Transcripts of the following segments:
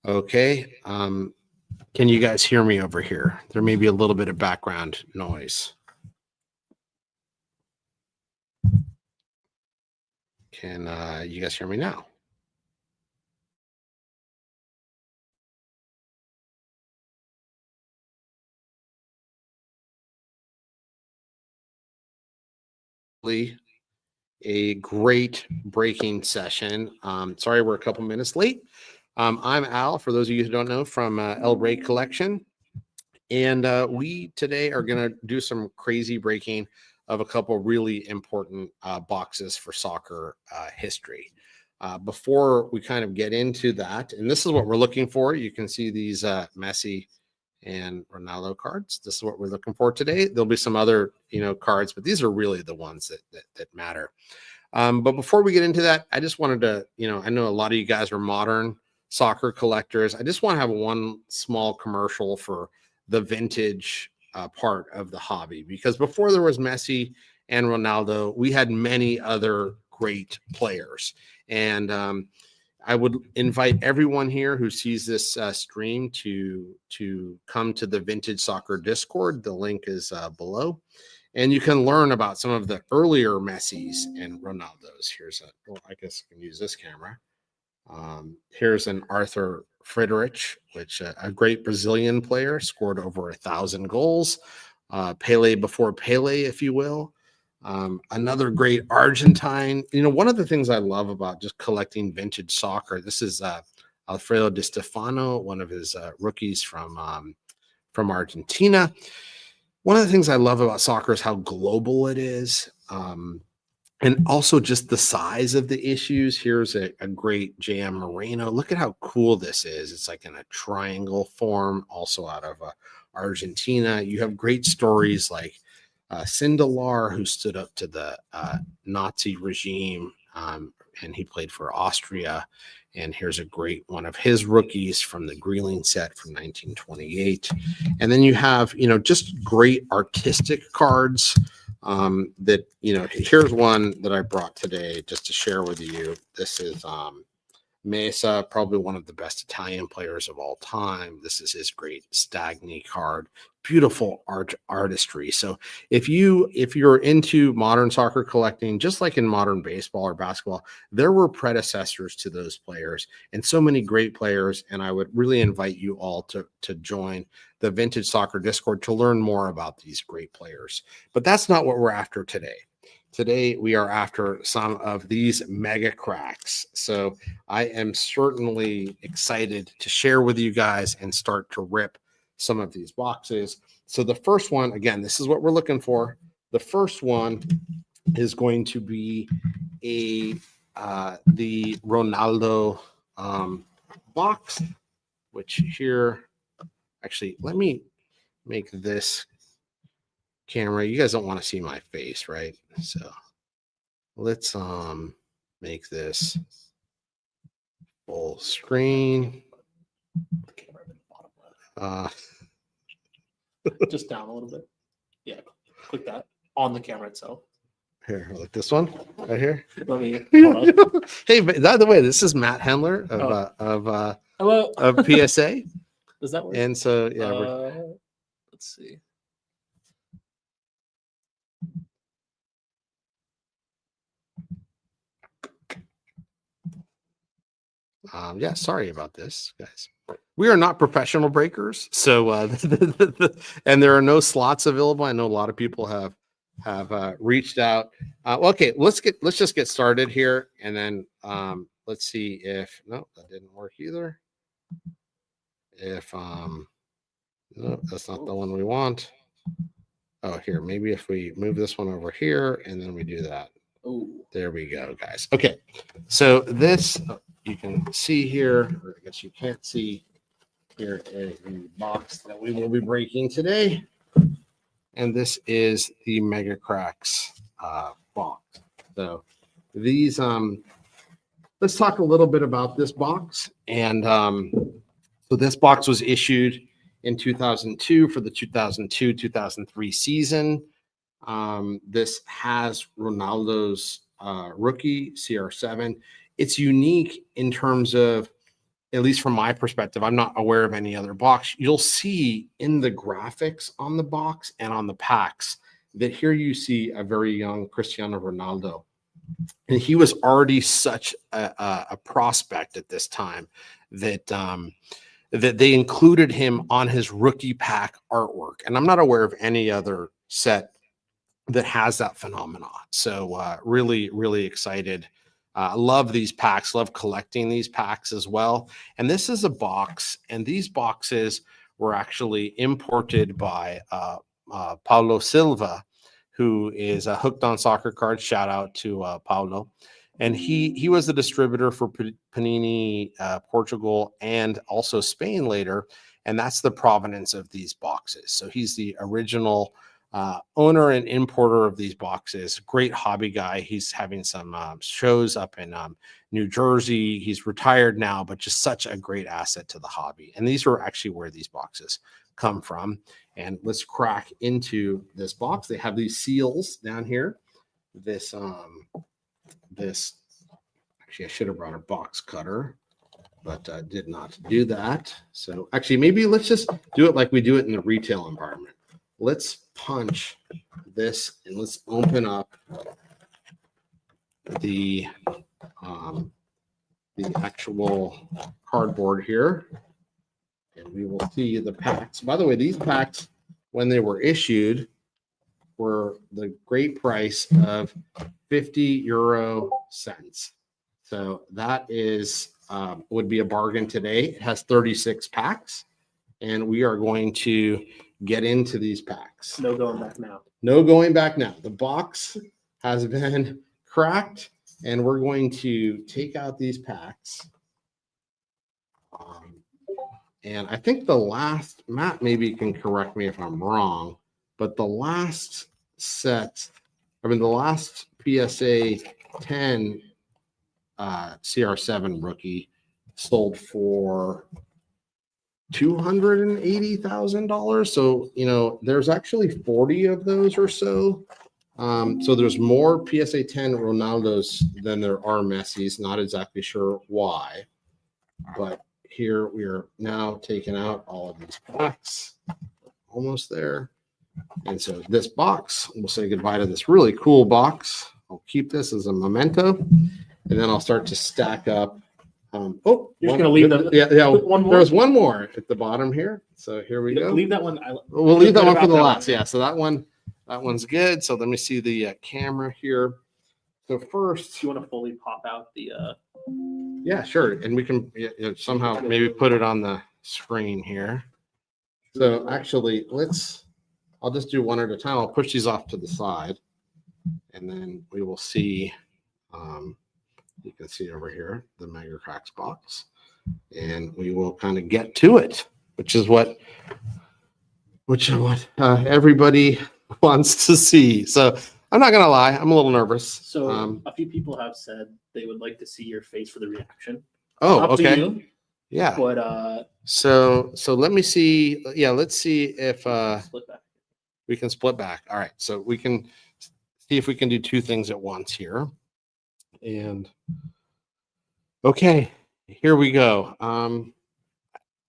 Okay. Can you guys hear me over here? There may be a little bit of background noise. Can you guys hear me now? A great breaking session. Sorry, we're a couple minutes late. I'm Al, for those of you who don't know, from El Rey Collection. And we today are going to do some crazy breaking of a couple really important boxes for soccer history. Before we kind of get into that, and this is what we're looking for, you can see these Messi and Ronaldo cards. This is what we're looking for today. There'll be some other, cards, but these are really the ones that matter. But before we get into that, I just wanted to, I know a lot of you guys are modern soccer collectors. I just want to have one small commercial for the vintage part of the hobby, because before there was Messi and Ronaldo, we had many other great players. And I would invite everyone here who sees this stream to come to the Vintage Soccer Discord. The link is below. And you can learn about some of the earlier Messis and Ronaldos. I guess I can use this camera. Here's an Arthur Friedrich, which a great Brazilian player, scored over 1,000 goals. Pele before Pele, if you will. Another great Argentine. One of the things I love about just collecting vintage soccer, this is Alfredo Di Stefano, one of his rookies from Argentina. One of the things I love about soccer is how global it is. And also just the size of the issues. Here's a great JM Moreno. Look at how cool this is. It's like in a triangle form, also out of Argentina. You have great stories like Sindelar, who stood up to the Nazi regime, and he played for Austria. And here's a great one of his rookies from the Greeling set from 1928. And then you have, just great artistic cards that, here's one that I brought today just to share with you. This is Mesa, probably one of the best Italian players of all time. This is his great Stagni card. Beautiful artistry. So if you're into modern soccer collecting, just like in modern baseball or basketball, there were predecessors to those players and so many great players. And I would really invite you all to join the Vintage Soccer Discord to learn more about these great players. But that's not what we're after today. Today, we are after some of these Mega Craques. So I am certainly excited to share with you guys and start to rip some of these boxes. So the first one, again, this is what we're looking for. The first one is going to be the Ronaldo box, which here, actually, let me make this camera. You guys don't want to see my face, right? So let's make this full screen. Just down a little bit. Yeah, click that on the camera itself. Here, like this one right here. Let me hold on. Hey, by the way, this is Matt Hendler Hello. of PSA. Does that work? And so yeah, let's see. Yeah, sorry about this, guys. We are not professional breakers, so and there are no slots available. I know a lot of people have reached out. Okay, let's just get started here, and then let's see if no, that didn't work either. If no, that's not the one we want. Oh, here, maybe if we move this one over here, and then we do that. Oh, there we go, guys. Okay, so this you can see here, or I guess you can't see. Here is the box that we will be breaking today. And this is the Mega Craques box. So these, let's talk a little bit about this box. And so this box was issued in 2002 for the 2002-2003 season. This has Ronaldo's rookie, CR7. It's unique in terms of at least from my perspective, I'm not aware of any other box. You'll see in the graphics on the box and on the packs that here you see a very young Cristiano Ronaldo. And he was already such a prospect at this time that that they included him on his rookie pack artwork. And I'm not aware of any other set that has that phenomenon. So really, really excited. Love these packs, love collecting these packs as well. And this is a box, and these boxes were actually imported by Paulo Silva, who is hooked on soccer cards. Shout out to Paulo. And he was the distributor for Panini Portugal and also Spain later. And that's the provenance of these boxes. So he's the original owner and importer of these boxes. Great hobby guy. He's having some shows up in New Jersey. He's retired now, but just such a great asset to the hobby. And these are actually where these boxes come from. And let's crack into this box. They have these seals down here. This actually I should have brought a box cutter, but did not do that. So actually maybe let's just do it like we do it in the retail environment. Let's punch this and let's open up the actual cardboard here, and we will see the packs. By the way, these packs, when they were issued, were the great price of 50 euro cents. So that is would be a bargain today. It has 36 packs, and we are going to get into these packs. No going back now. No going back now. The box has been cracked, and we're going to take out these packs. And I think the last, Matt maybe can correct me if I'm wrong, but the last set, the last PSA 10 CR7 rookie sold for $280,000. So, there's actually 40 of those or so. So there's more PSA 10 Ronaldos than there are Messis. Not exactly sure why, but here we are now taking out all of these packs. Almost there. And so this box, we'll say goodbye to this really cool box. I'll keep this as a memento, and then I'll start to stack up. You're just gonna leave them. Yeah. One more. There's one more at the bottom here. So here we go. Leave that one. We'll leave that one for the last. Yeah. So that one's good. So let me see the camera here. So first, you want to fully pop out the? Yeah, sure. And we can somehow maybe put it on the screen here. So actually, I'll just do one at a time. I'll push these off to the side, and then we will see. You can see over here the Mega Craques box, and we will kind of get to it, which is what everybody wants to see. So I'm not gonna lie, I'm a little nervous. So a few people have said they would like to see your face for the reaction. Oh, Up to okay. you, Yeah. but so let me see. Yeah, let's see if split back. we can split back. All right, so we can see if we can do two things at once here. And okay, here we go.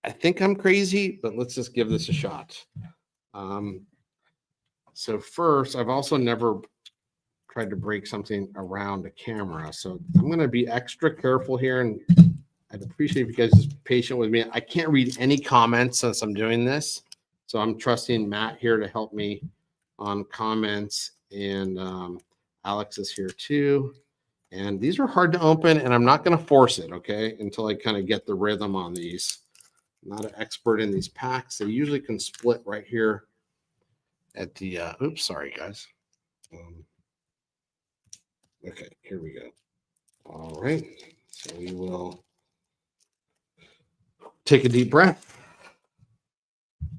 I think I'm crazy, but let's just give this a shot. So first, I've also never tried to break something around a camera, so I'm going to be extra careful here, and I'd appreciate if you guys just patient with me. I can't read any comments since I'm doing this, so I'm trusting Matt here to help me on comments, and Alex is here too. And these are hard to open, and I'm not going to force it, okay, until I kind of get the rhythm on these. I'm not an expert in these packs. They usually can split right here at the, oops, sorry, guys. Okay, here we go. All right, so we will take a deep breath.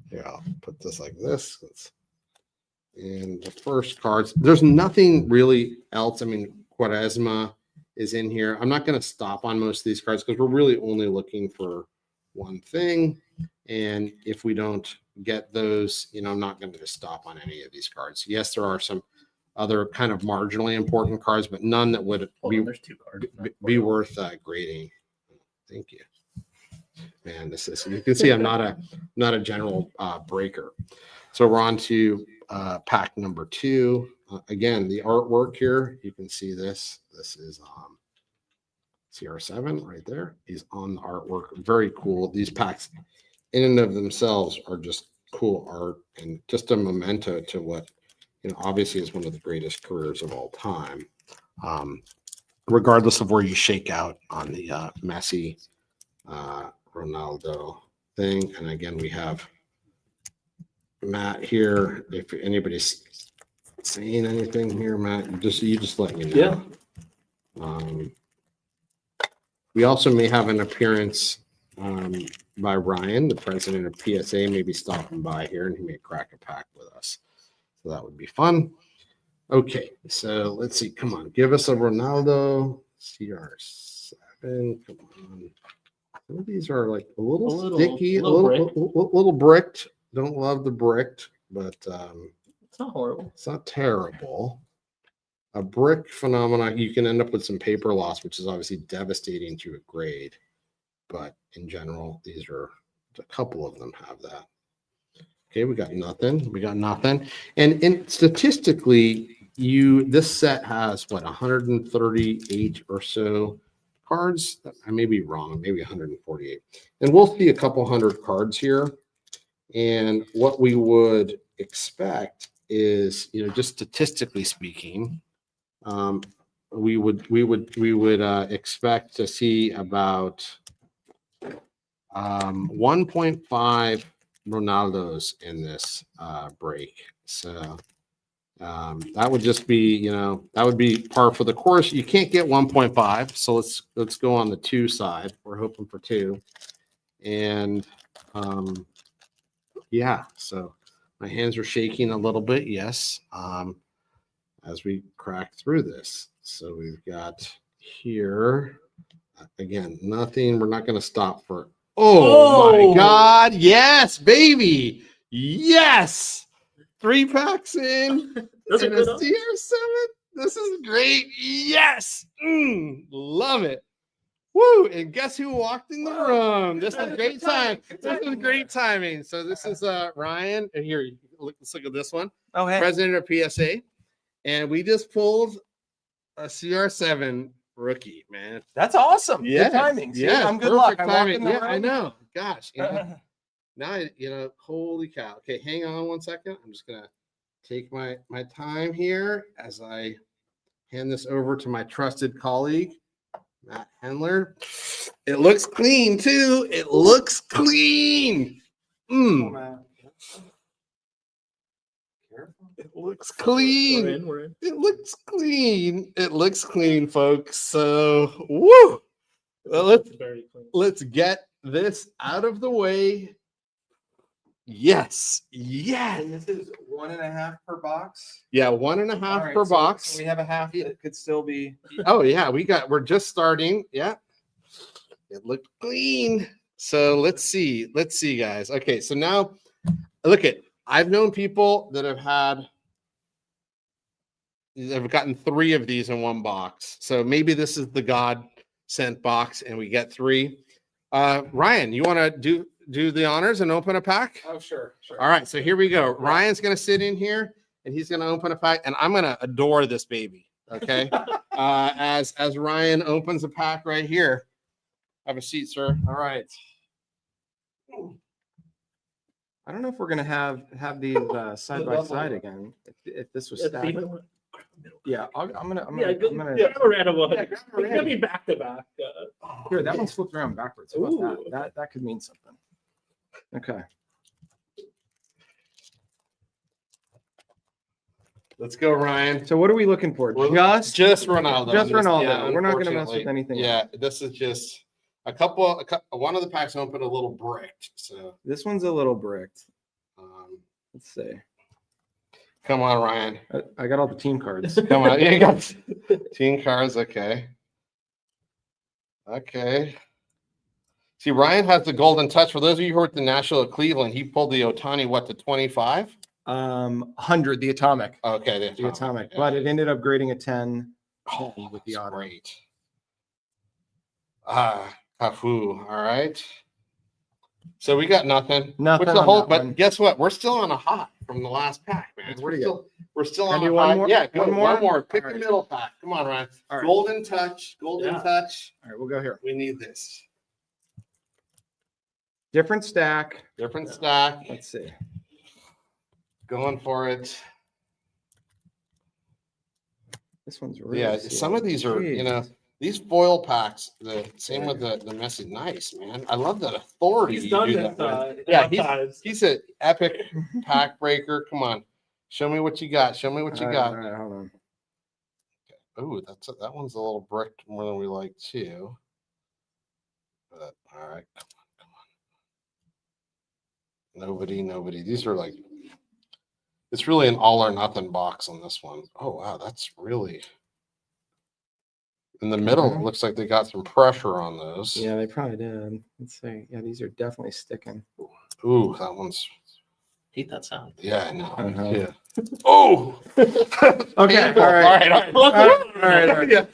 Here, I'll put this like this. And the first cards, there's nothing really else. I mean, Quaresma is in here. I'm not going to stop on most of these cards because we're really only looking for one thing. And if we don't get those, I'm not going to just stop on any of these cards. Yes, there are some other kind of marginally important cards, but none that would There's two cards. be worth grading. Thank you. Man, this is, you can see I'm not a general breaker. So we're on to pack number 2. Again, the artwork here, you can see this. This is CR7 right there. He's on the artwork. Very cool. These packs in and of themselves are just cool art and just a memento to what, obviously is one of the greatest careers of all time. Regardless of where you shake out on the Messi, Ronaldo thing. And again, we have Matt here. If anybody's saying anything here, Matt, you just let me know. Yeah. We also may have an appearance by Ryan, the president of PSA, maybe stopping by here, and he may crack a pack with us. So that would be fun. Okay, so let's see. Come on, give us a Ronaldo CR7. Come on. Some of these are like a little sticky, a little bricked. Don't love the bricked, but it's not horrible. It's not terrible. A brick phenomenon, you can end up with some paper loss, which is obviously devastating to a grade. But in general, these are a couple of them have that. Okay, we got nothing. We got nothing. And statistically, this set has what 138 or so cards. I may be wrong, maybe 148. And we'll see a couple hundred cards here. And what we would expect is, just statistically speaking, we would expect to see about 1.5 Ronaldos in this break. So that would just be, that would be par for the course. You can't get 1.5, so let's go on the 2 side. We're hoping for 2, and yeah. So my hands are shaking a little bit. Yes, as we crack through this. So we've got here again. Nothing. We're not going to stop for. Oh my God! Yes, baby. Yes. 3 packs in. And a CR7. This is great. Yes. Love it. Woo. And guess who walked in the room? This is great time. This is great timing. So this is Ryan. And here, let's look at this one. Oh, hey. President of PSA. And we just pulled a CR7 rookie, man. That's awesome. Yes. Good timing. See, Yes. I'm good luck. I Timing. walk in the I room. know. Gosh. Now, holy cow. Okay, hang on one second. I'm just going to take my time here as I hand this over to my trusted colleague, Matt Hendler. It looks clean, too. It looks clean. It looks clean. We're in. It looks clean. It looks clean, folks. So, woo. Well, let's get this out of the way. Yes. And this is 1.5 per box. Yeah, 1.5 All right, per box. So we have a half that could still be. Oh yeah, we're just starting. Yeah. It looked clean. So let's see, guys. Okay, so now look at. I've known people that have gotten 3 of these in one box. So maybe this is the God sent box, and we get 3. Ryan, you want to do the honors and open a pack? Oh, sure. All right, so here we go. Ryan's going to sit in here and he's going to open a pack, and I'm going to adore this baby. Okay. As Ryan opens a pack right here. Have a seat, sir. All right. I don't know if we're gonna have these side by side again. If this was stacked. Yeah, I'm gonna. Grab a random one. It could be back to back. Here, that one's flipped around backwards. How about that? That could mean something. Okay. Let's go, Ryan. So what are we looking for? Just Ronaldo. Just Ronaldo. Yeah, we're not gonna mess with anything else. This is just one of the packs opened a little bricked. So this one's a little bricked. Let's see. Come on, Ryan. I got all the team cards. Come on. Yeah, you got team cards. Okay. See, Ryan has the golden touch. For those of you who are at the National of Cleveland, he pulled the Ohtani, to 25? 100, the atomic. Okay, the atomic. Yeah. But it ended up grading a 10 with the auto. Great. Cafu. All right. So we got nothing. Nothing What's the on whole? that But one. guess what? We're still on a hot from the last pack, man. That's We're pretty still Can on I a do one hot. more? Yeah, go, One more? one more. Pick All the right. middle pack. Come on, Ryan. All right. Golden touch. Golden Yeah. touch. All right, we'll go here. We need this. Different stack. Different stack. Let's see. Going for it. This one's really Yeah, sealed. some of these are, Jeez. these foil packs. The same with the Messi. Nice, man. I love that authority. He's you done do it. that with. Yeah, Times. he's an epic pack breaker. Come on, show me what you got. Show me what you got. All right, hold on. Oh, that one's a little bricked more than we like too. But all right, come on. Nobody. These are like, it's really an all or nothing box on this one. Oh wow, that's really in the middle. It looks like they got some pressure on those. Yeah, they probably did. Let's see. Yeah, these are definitely sticking. Ooh, that one's. Hate that sound. Yeah, I know. Uh-huh. Yeah. Oh. Okay. Painful. All right. All right. Yeah.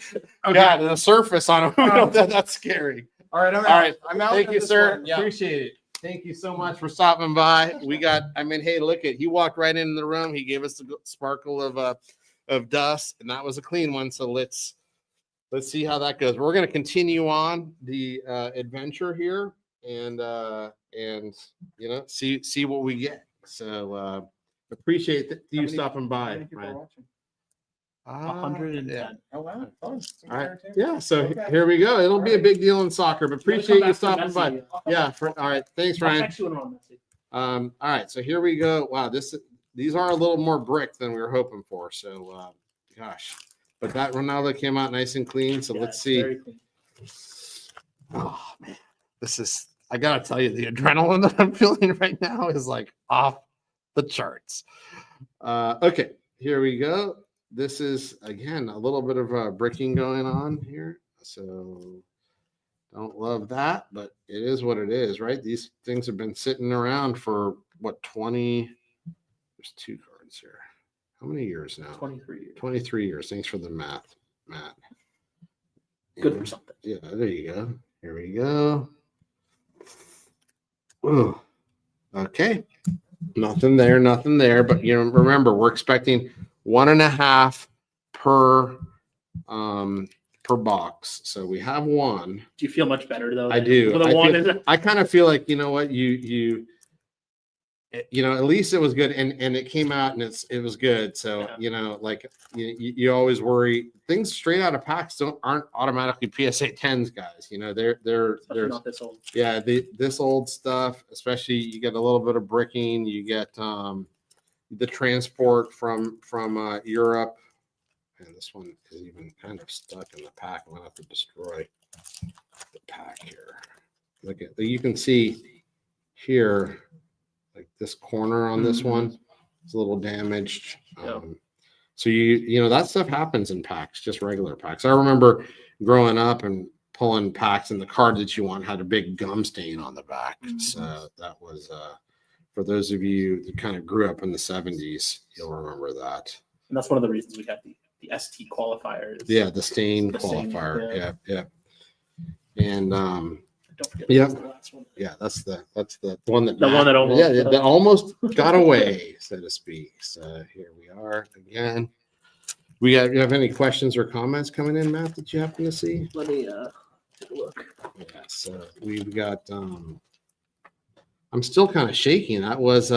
Okay. God, the surface on it. That's scary. All right. I'm out. All right. I'm out. Thank for you, this sir. one. Yeah. Appreciate it. Thank you so much for stopping by. Hey, look he walked right into the room. He gave us the sparkle of dust, and that was a clean one. So let's see how that goes. We're going to continue on the adventure here and see what we get. So appreciate you stopping by. Ryan. 110. Yeah. Oh wow. All right. Yeah. So here we go. It'll be a big deal in soccer, but appreciate you stopping by. Yeah. All right. Thanks, Ryan. All right. So here we go. Wow. These are a little more brick than we were hoping for. So, gosh, but that Ronaldo came out nice and clean. So let's see. Oh man, I gotta tell you, the adrenaline that I'm feeling right now is like off the charts. Okay, here we go. This is again a little bit of bricking going on here. So don't love that, but it is what it is, right? These things have been sitting around for what, 20? There's two cards here. How many years now? 23 years. 23 years. Thanks for the math, Matt. Good for something. Yeah, there you go. Here we go. Ooh. Okay. Nothing there. But remember, we're expecting 1.5 per box. So we have one. Do you feel much better though? I do. I kind of feel like, you know what, at least it was good, and it came out and it was good. So you always worry things straight out of packs aren't automatically PSA 10s, guys. They're not this old. Yeah, this old stuff, especially you get a little bit of bricking, you get the transport from Europe, and this one is even kind of stuck in the pack. I'm gonna have to destroy the pack here. Look at, you can see here, like this corner on this one is a little damaged. Yep. So that stuff happens in packs, just regular packs. I remember growing up and pulling packs, and the card that you want had a big gum stain on the back. So that was for those of you that kind of grew up in the 70s, you'll remember that. And that's one of the reasons we got the ST qualifiers. Yeah, the stain The stain, qualifier. Yeah. And don't forget Yep. the last one. yeah, that's the one that The one that almost- that almost got away, so to speak. So here we are again. You have any questions or comments coming in, Matt, that you happen to see? Let me take a look. Yeah, so we've got I'm still kind of shaking. That was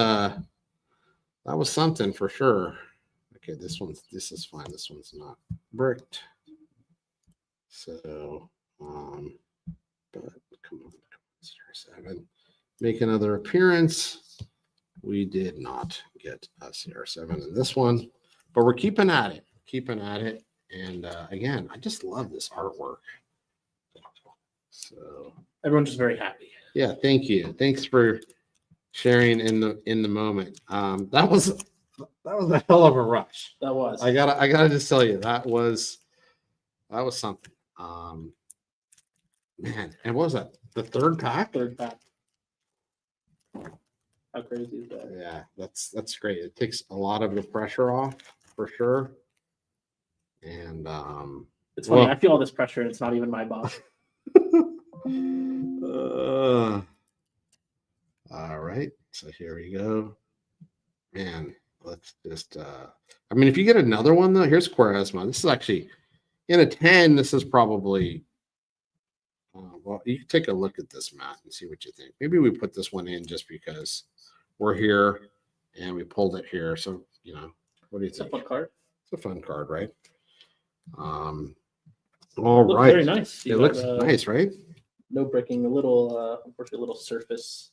something for sure. Okay, this is fine. This one's not bricked. So but come on, CR7. Make another appearance. We did not get a CR7 in this one, but we're keeping at it. And again, I just love this artwork. So Everyone's just very happy. yeah, thank you. Thanks for sharing in the moment. That was a hell of a rush. That was. I gotta just tell you, that was something. Man, and what was that? The third pack? Third pack. How crazy is that? Yeah, that's great. It takes a lot of the pressure off for sure. And It's funny. well- I feel all this pressure, and it's not even my boss. All right, so here we go. Man, let's just I mean, if you get another one though, here's Quaresma. This is actually in a 10, this is probably well, you can take a look at this, Matt, and see what you think. Maybe we put this one in just because we're here and we pulled it here. So, you know, what do you It's a think? fun card. It's a fun card, right? All Looks right. very nice. It looks nice, right? No breaking, a little unfortunately a little surface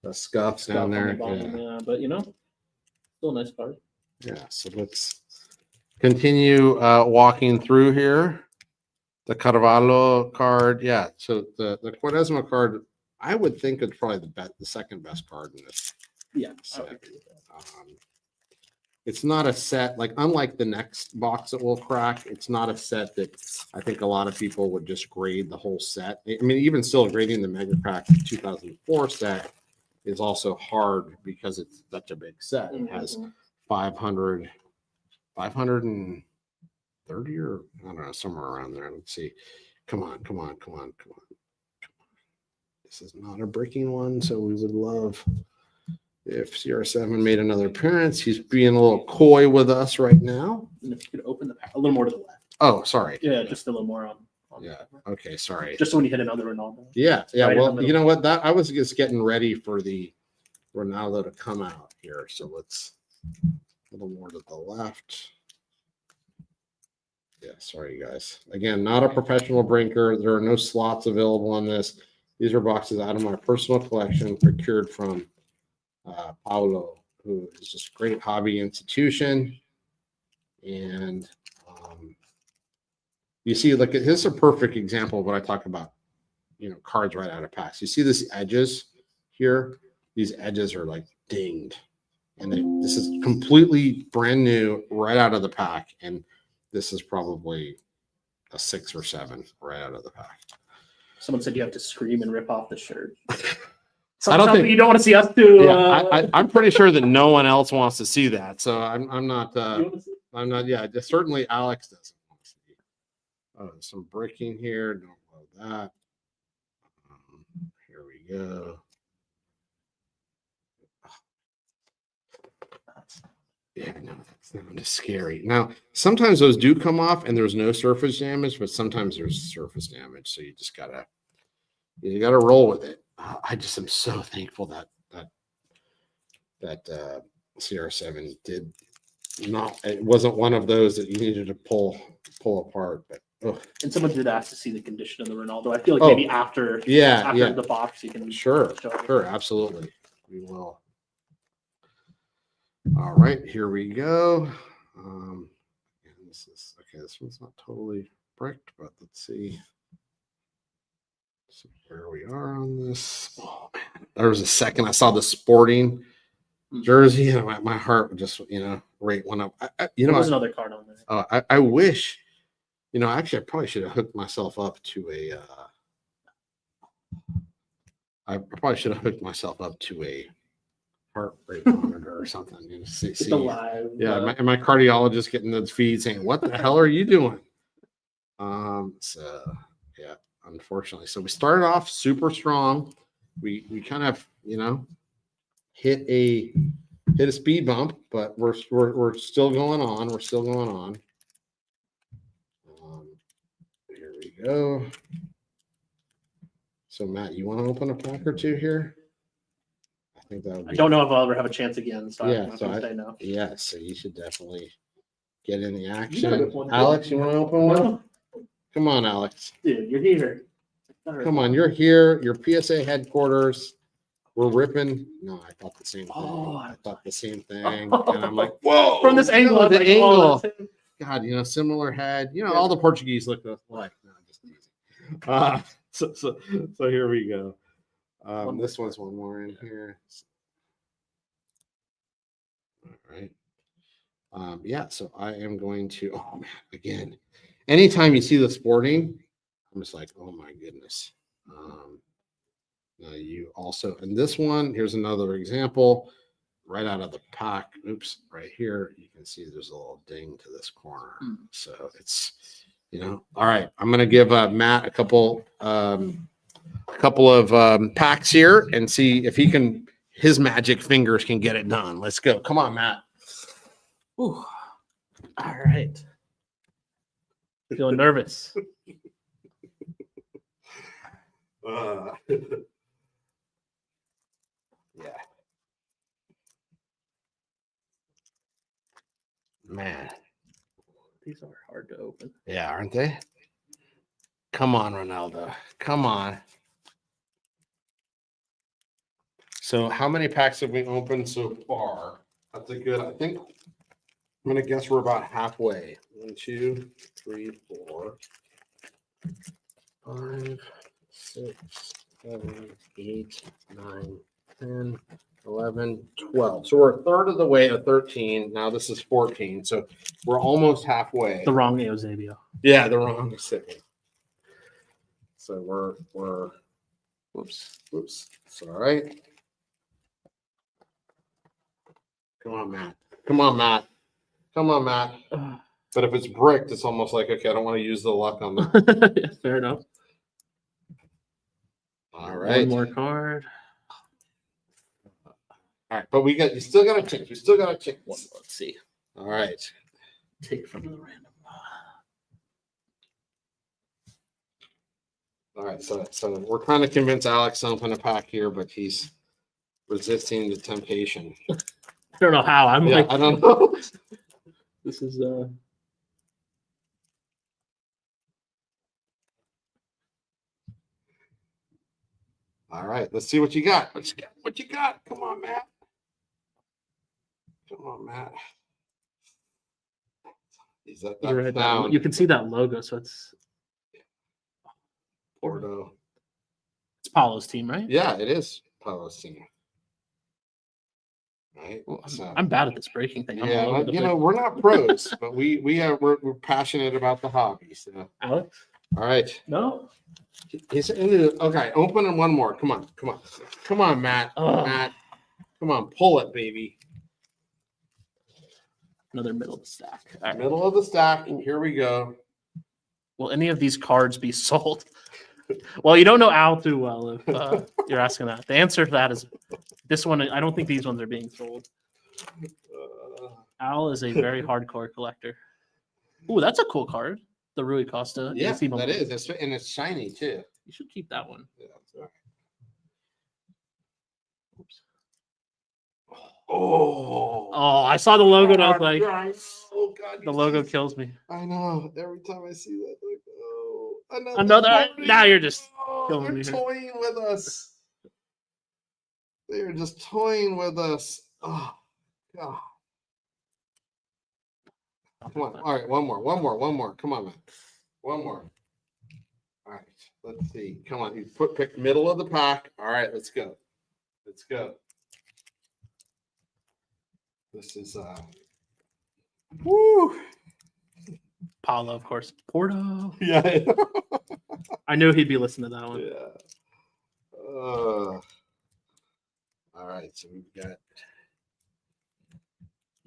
The scuffs scuff down on there. the bottom, yeah. But you know, still a nice card. Yeah, so let's continue walking through here. The Carvalho card, yeah. So the Quaresma card, I would think it's probably the second best card in this Yeah, I set. would agree with that. It's not a set like unlike the next box that we'll crack. It's not a set that I think a lot of people would just grade the whole set. I mean, even still grading the Mega Craques 2004 set is also hard because it's such a big set. It has 500 530 or I don't know, somewhere around there. Let's see. Come on. This is not a breaking one, so we would love if CR7 made another appearance. He's being a little coy with us right now. And if you could open the pack a little more to the left. Oh, sorry. Yeah, just a little more on Yeah. the cover. Okay, sorry. Just so when you hit another Ronaldo. Yeah. Right in the Well, middle. you know what? That I was just getting ready for the Ronaldo to come out here. So let's a little more to the left. Yeah, sorry guys. Again, not a professional brinker. There are no slots available on this. These are boxes out of my personal collection, procured from Paulo, who is just a great hobby institution. And you see, look, this is a perfect example of what I talk about, you know, cards right out of packs. You see this edges here? These edges are like dinged. And this is completely brand new right out of the pack. And this is probably a 6 or 7 right out of the pack. Someone said you have to scream and rip off the shirt. I don't think you don't want to see us do. Yeah, I'm pretty sure that no one else wants to see that. So I'm not. You wanna see? I'm not. Yeah, just certainly Alex doesn't want to see. Oh, there's some breaking here. Don't love that. Here we go. Yeah, no, that's not just scary. Now, sometimes those do come off and there's no surface damage, but sometimes there's surface damage. So you just gotta roll with it. I just am so thankful that CR7 did not. It wasn't one of those that you needed to pull apart. But And someone did ask to see the condition of the Ronaldo. I feel like Oh, maybe after the box you can sure, absolutely, we will. All right, here we go. And this is okay. This one's not totally bricked, but let's see where we are on this. Oh man, there was a second I saw the sporting jersey, and my heart just rate went up. There was another card on there. I wish, actually I probably should have hooked myself up to a. I probably should have hooked myself up to a heart rate monitor or something. See, The live. yeah, my cardiologist getting those feeds saying, "What the hell are you doing?" So yeah, unfortunately, so we started off super strong. We kind of hit a speed bump, but we're still going on. We're still going on. Here we go. So Matt, you want to open a pack or two here? I think that would be. I don't know if I'll ever have a chance again, so Yeah, I'm not so gonna say no. Yeah, so you should definitely get in the gotta action. rip one, Alex, you want to open one? No, Come on, Alex. dude, you're here. Come on, you're here. Your PSA headquarters. We're ripping. No, I thought the same thing. Oh, I thought the same thing. And I'm like, whoa. From this angle, I was the like, angle. oh, that's him. God, similar head. All the Portuguese look alike. No, just easy. So here we go. This one's one more in here. All right. Yeah, so I am going to, oh man, again, anytime you see the sporting, I'm just like, oh my goodness. Now you also, and this one, here's another example right out of the pack. Oops, right here, you can see there's a little ding to this corner. So it's, all right, I'm going to give Matt a couple of packs here and see if he can his magic fingers can get it done. Let's go. Come on, Matt. Ooh. All right. Feeling nervous. Yeah. Man. These are hard to open. Yeah, aren't they? Come on, Ronaldo. Come on. So how many packs have we opened so far? That's a good, I think, I'm going to guess we're about halfway. 1, 2, 3, 4, 5, 6, 7, 8, 9, 10, 11, 12. So we're a third of the way to 13. Now this is 14. So we're almost halfway. The wrong Eusebio. Yeah, the wrong recipient. So we're whoops. It's all right. Come on, Matt. Come on, Matt. Come on, Matt. But if it's bricked, it's almost like, okay, I don't want to use the luck on that. Yeah, fair enough. All right. One more card. All right, but you still got a chance. We still got a chance. Let's see. All right. Take from the random. All right. So we're trying to convince Alex to open a pack here, but he's resisting the temptation. I don't know how. I'm Yeah, like, I don't know. this is All right, let's see what you got. What you got? Come on, Matt. Come on, Matt. Is that you're right, sound? you can see that logo, so it's Porto. It's Paulo's team, right? Yeah, it is Paulo's team. Right. Well, So, I'm bad at this breaking thing. I'm yeah, all over the you place. know, we're not pros, but we're passionate about the hobby. So, Alex? all right. No? Okay, open and one more. Come on, Matt. Ugh. Matt, come on, pull it, baby. Another middle of the stack. All right. Middle of the stack. Here we go. Will any of these cards be sold? Well, you don't know Al too well if you're asking that. The answer to that is this one. I don't think these ones are being sold. Al is a very hardcore collector. Ooh, that's a cool card. The Rui Costa. Yeah, AC that is. And it's shiny too. You should keep that one. Yeah, that's all right. Oops. Oh, I saw the logo and I was like, oh God, the logo kills me. I know. Every time I see that, like, oh, Another. party. Now you're just Oh, killing they're me here. toying with us. They are just toying with us. Oh, God. Come on. All right, one more. Come on, man. One more. All right, let's see. Come on, you pick middle of the pack. All right, let's go. Let's go. This is woo. Paulo, of course. Porto. Yeah. I knew he'd be listening to that one. Yeah. All right, so we've got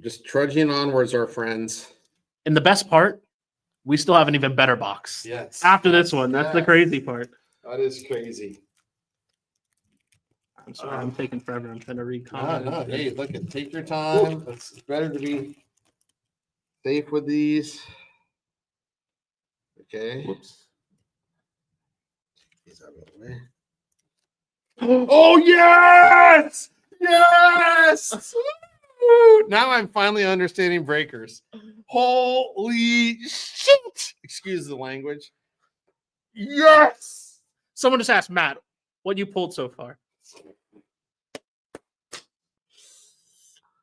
just trudging onwards, our friends. And the best part, we still have an even better box. Yes. After this one, that's the Yes. crazy part. That is crazy. I'm sorry, I'm taking forever. I'm trying to read No, comments. hey, look, take your time. It's better to be safe with these. Okay. Whoops. These out of the way. Oh yes! Yes! Woo! Now I'm finally understanding breakers. Holy shit! Excuse the language. Yes! Someone just asked Matt, what you pulled so far?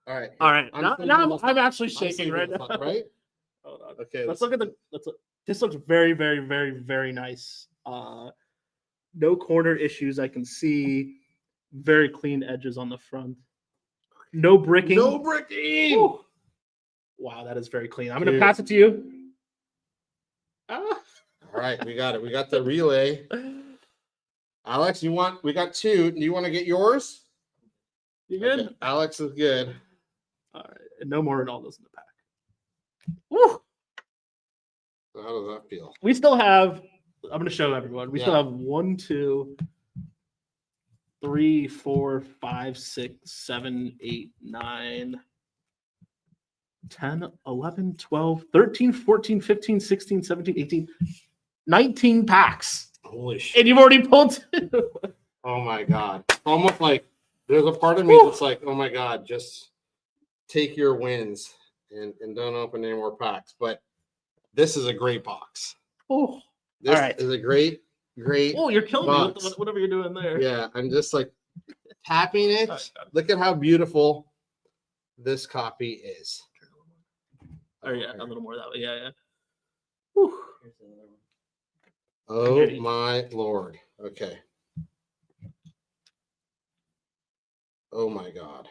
All right. All right. I'm Now sleeping I'm actually I'm shaking sleeping right this now. one, right? Hold on. Okay. Let's look at the. This looks very, very, very, very nice. No corner issues. I can see very clean edges on the front. No bricking. No bricking. Whew. Wow, that is very clean. I'm going Dude. to pass it to you. All right, we got it. We got the relay. Alex, we got two. Do you want to get yours? You good? Okay, Alex is good. All right. And no more Ronaldo's in the pack. Woo! So how does that feel? We still have, I'm going to show everyone. We still Yeah. have 1, 2, 3, 4, 5, 6, 7, 8, 9, 10, 11, 12, 13, 14, 15, 16, 17, 18, 19 packs. Holy shit. And you've already pulled two. Oh my God. Almost like there's a part of me that's like, oh my God, just take your wins and don't open any more packs. But this is a great box. Oh, This all right. is a great. Oh, you're killing me box. with whatever you're doing there. Yeah, I'm just like tapping it. Oh, God. Look at how beautiful this copy is. Oh, yeah, a little more that way. Yeah, yeah. Whew. Oh ready. my Lord. Okay. Oh my God.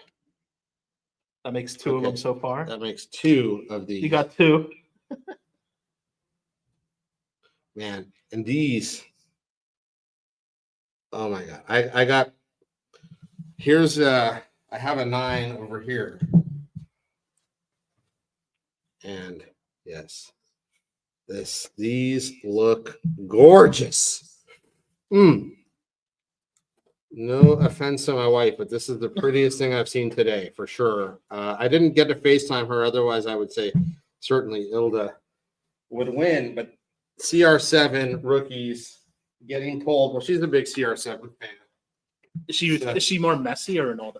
That makes two of them Okay. so far. That makes two of these. You got two. Man, and these. Oh my God. I got, here's I have a 9 over here. And yes, these look gorgeous. No offense to my wife, but this is the prettiest thing I've seen today for sure. I didn't get to FaceTime her, otherwise I would say certainly Ilda would win. But CR7 rookies getting pulled. Well, she's a big CR7 fan. Is she more Messi or Ronaldo?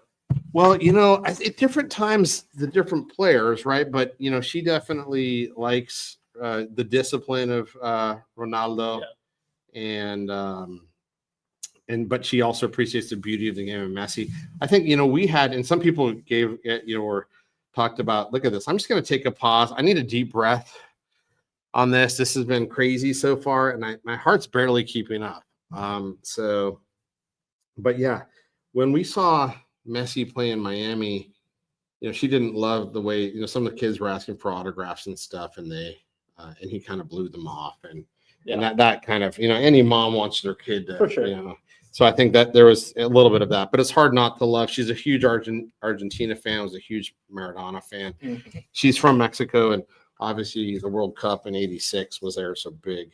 Well, you know, at different times, the different players, right? But you know, she definitely likes the discipline of Ronaldo, and but she also appreciates the beauty of the game of Messi. I think you know we had, and some people gave you know or talked about. Look at this. I'm just going to take a pause. I need a deep breath on this. This has been crazy so far, and my heart's barely keeping up. But yeah, when we saw Messi play in Miami, you know, she didn't love the way, you know, some of the kids were asking for autographs and stuff, and and he kind of blew them off. And that kind of, you know, any mom wants their kid to, For sure. you know, so I think that there was a little bit of that, but it's hard not to love. She's a huge Argentina fan, was a huge Maradona fan. Mm-hmm. She's from Mexico, and obviously the World Cup in '86 was there, so big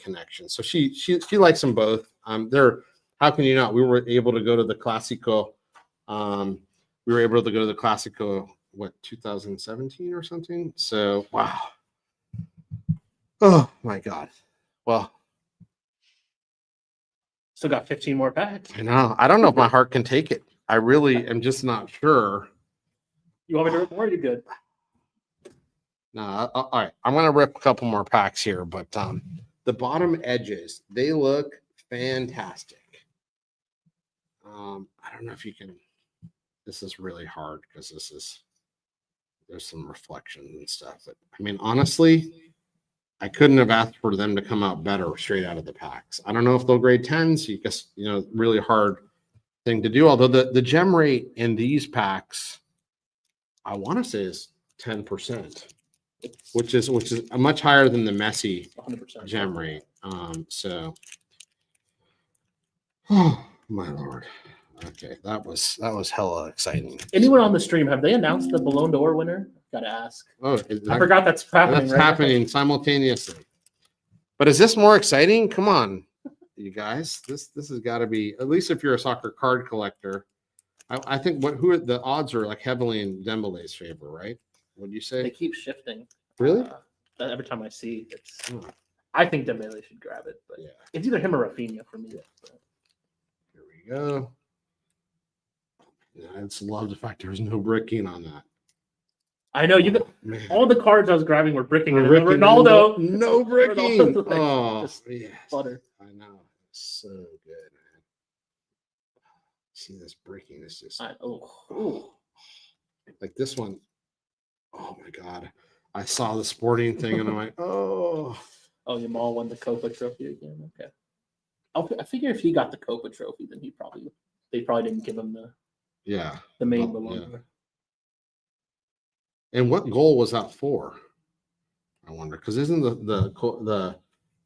connection. So she likes them both. How can you not? We were able to go to the Clásico. We were able to go to the Clásico, 2017 or something? So, wow. Oh, my God. Well, Still got 15 more packs. I know. I don't know if my heart can take it. I really am just not sure. You want me to rip more? Or you good? No, all right. I'm going to rip a couple more packs here, but the bottom edges, they look fantastic. I don't know if you can. This is really hard because there's some reflections and stuff. But I mean, honestly, I couldn't have asked for them to come out better straight out of the packs. I don't know if they'll grade 10s. You guess, you know, really hard thing to do. Although the gem rate in these packs, I want to say is 10%, which is much higher than the Messi 100%. gem rate. Oh my Lord. Okay, that was hella exciting. Anyone on the stream, have they announced the Ballon d'Or winner? Gotta ask. Oh, I forgot that's happening. That's right? happening simultaneously. But is this more exciting? Come on, you guys. This has got to be, at least if you're a soccer card collector. I think who are the odds are like heavily in Dembele's favor, right? What do you They say? keep shifting. Really? Every time I see it's, Hmm. I think Dembele should grab it, but Yeah. it's either him or Rafinha for me. So. Here we go. Yeah, I just love the fact there's no bricking on that. I know you. Man. All the cards I was grabbing were bricking. And Bricking and Ronaldo, no bricking. Ronaldo's like Oh, just yes. butter. I know. So good, man. See this bricking is just like this one. Oh my God. I saw the sporting thing and I'm like, oh. Oh, Yamal won the Copa Trophy again. Okay. I figure if he got the Copa Trophy, then they probably didn't give him the main Ballon d'Or. And what goal was that for? I wonder, because isn't the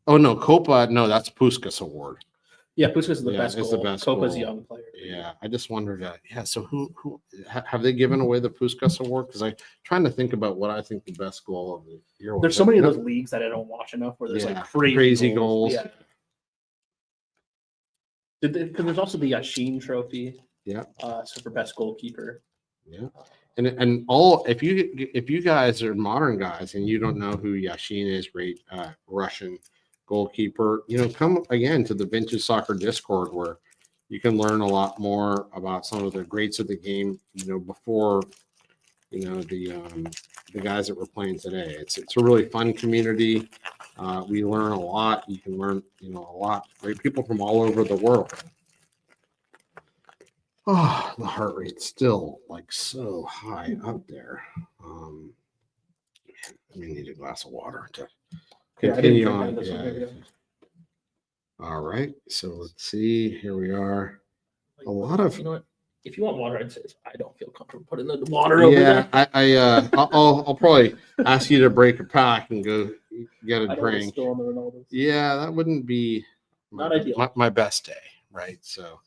oh no, Copa, no, that's Puskás Award. Yeah, Puskás is the best it's goal. the best Copa's goal. young player. Yeah, I just wondered. So who have they given away the Puskás Award? Because I'm trying to think about what I think the best goal of the year was. There's so many of those leagues that I don't watch enough where there's like crazy goals. Yeah. Because there's also the Yashin trophy. Yeah. So for best goalkeeper. Yeah. And all if you guys are modern guys and you don't know who Yashin is, great Russian goalkeeper, come again to the Vintage Soccer Discord where you can learn a lot more about some of the greats of the game, before the guys that we're playing today. It's a really fun community. We learn a lot. You can learn, a lot. Great people from all over the world. Oh, the heart rate's still like so high up there. I need a glass of water to continue on. Yeah. All right. So let's see. Here we are. A lot of. You know what? If you want water, I'd say I don't feel comfortable putting the water over there. I'll probably ask you to break a pack and go get a drink. Still on the Ronaldo. Yeah, that wouldn't be not ideal. My best day, right? So,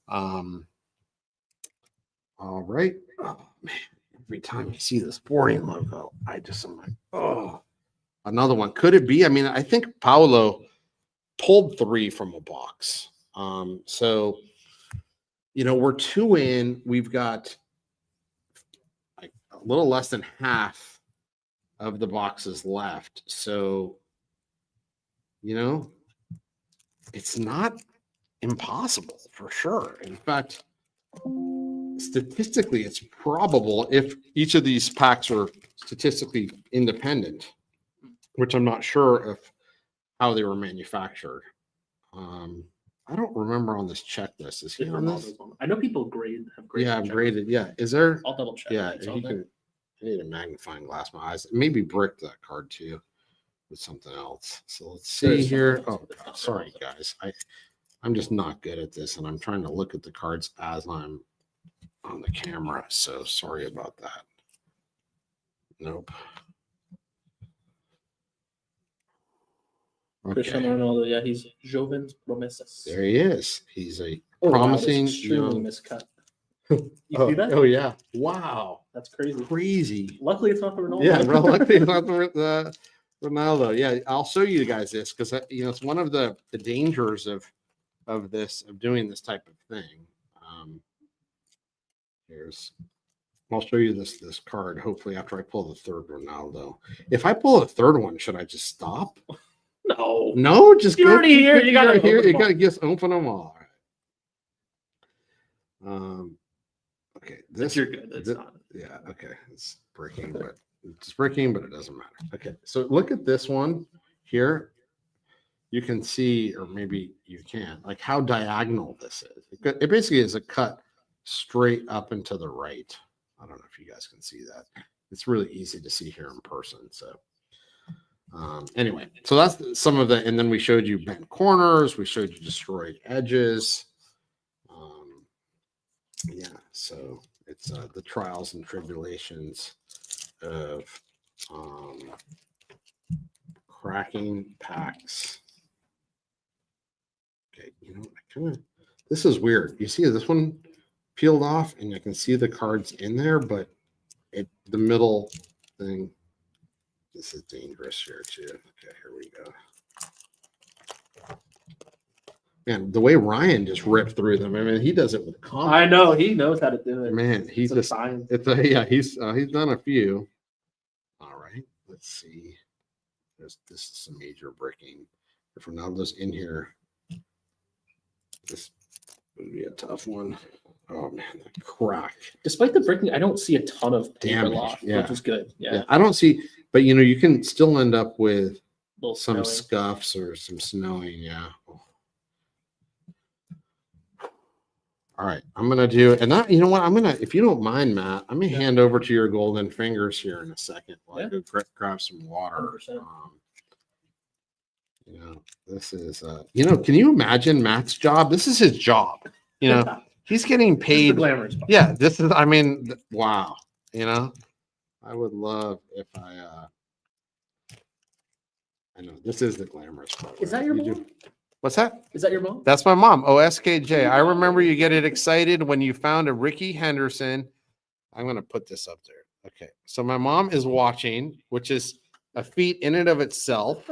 all right. Oh man, every time you see the sporting logo, I'm like, oh, another one. Could it be? I mean, I think Paolo pulled 3 from a box. So, we're 2 in. We've got like a little less than half of the boxes left. So, it's not impossible for sure. In fact, statistically, it's probable if each of these packs are statistically independent, which I'm not sure of how they were manufactured. I don't remember on this checklist. Is he on this? I know people have graded. Yeah, I've graded. Yeah. Is there? I'll double check. Yeah, I need a magnifying glass. My eyes. Maybe brick that card too with something else. So let's see here. Oh, sorry guys. I'm just not good at this, and I'm trying to look at the cards as I'm on the camera. So sorry about that. Nope. Cristiano Ronaldo, yeah, he's Joven's Promesas. There he is. He's a promising, extremely miscut. You see that? Oh yeah! Wow, that's crazy. Crazy. Luckily, it's not the Ronaldo. Yeah, luckily it's not the Ronaldo. Yeah, I'll show you guys this because it's one of the dangers of doing this type of thing. I'll show you this card. Hopefully, after I pull the third Ronaldo. If I pull a third one, should I just stop? No, just you're already here. You gotta here. You gotta just open them all. All right. Okay, this you're good. It's not. Yeah. Okay, it's breaking, but it doesn't matter. Okay, so look at this one here. You can see, or maybe you can't, like how diagonal this is. It basically is a cut straight up and to the right. I don't know if you guys can see that. It's really easy to see here in person. So. Anyway, so that's some of the, and then we showed you bent corners, we showed you destroyed edges. Yeah, so it's the trials and tribulations of cracking packs. Okay, this is weird. You see this one peeled off, and you can see the cards in there, but the middle thing. This is dangerous here too. Okay, here we go. Man, the way Ryan just ripped through them. I mean, he does it with confidence. I know he knows how to do it. Man, he's just science. He's done a few. All right, let's see. This is some major bricking. If Ronaldo's in here, this would be a tough one. Oh man, the crack. Despite the bricking, I don't see a ton of damage, loft, which is good. Yeah, I don't see, but you can still end up with some snowing. scuffs or some snowing. Yeah. All right, I'm gonna do, and that you know what I'm gonna, if you don't mind, Matt, I'm gonna hand over to your golden fingers here in a second while I go grab some water. This is can you imagine Matt's job? This is his job. He's getting paid. The glamorous part. Yeah, this is. I mean, wow. I would love if I know this is the glamorous part. Is that your mom? What's that? Is that your mom? That's my mom. OSKJ. I remember you getting excited when you found a Ricky Henderson. I'm going to put this up there. Okay. So my mom is watching, which is a feat in and of itself.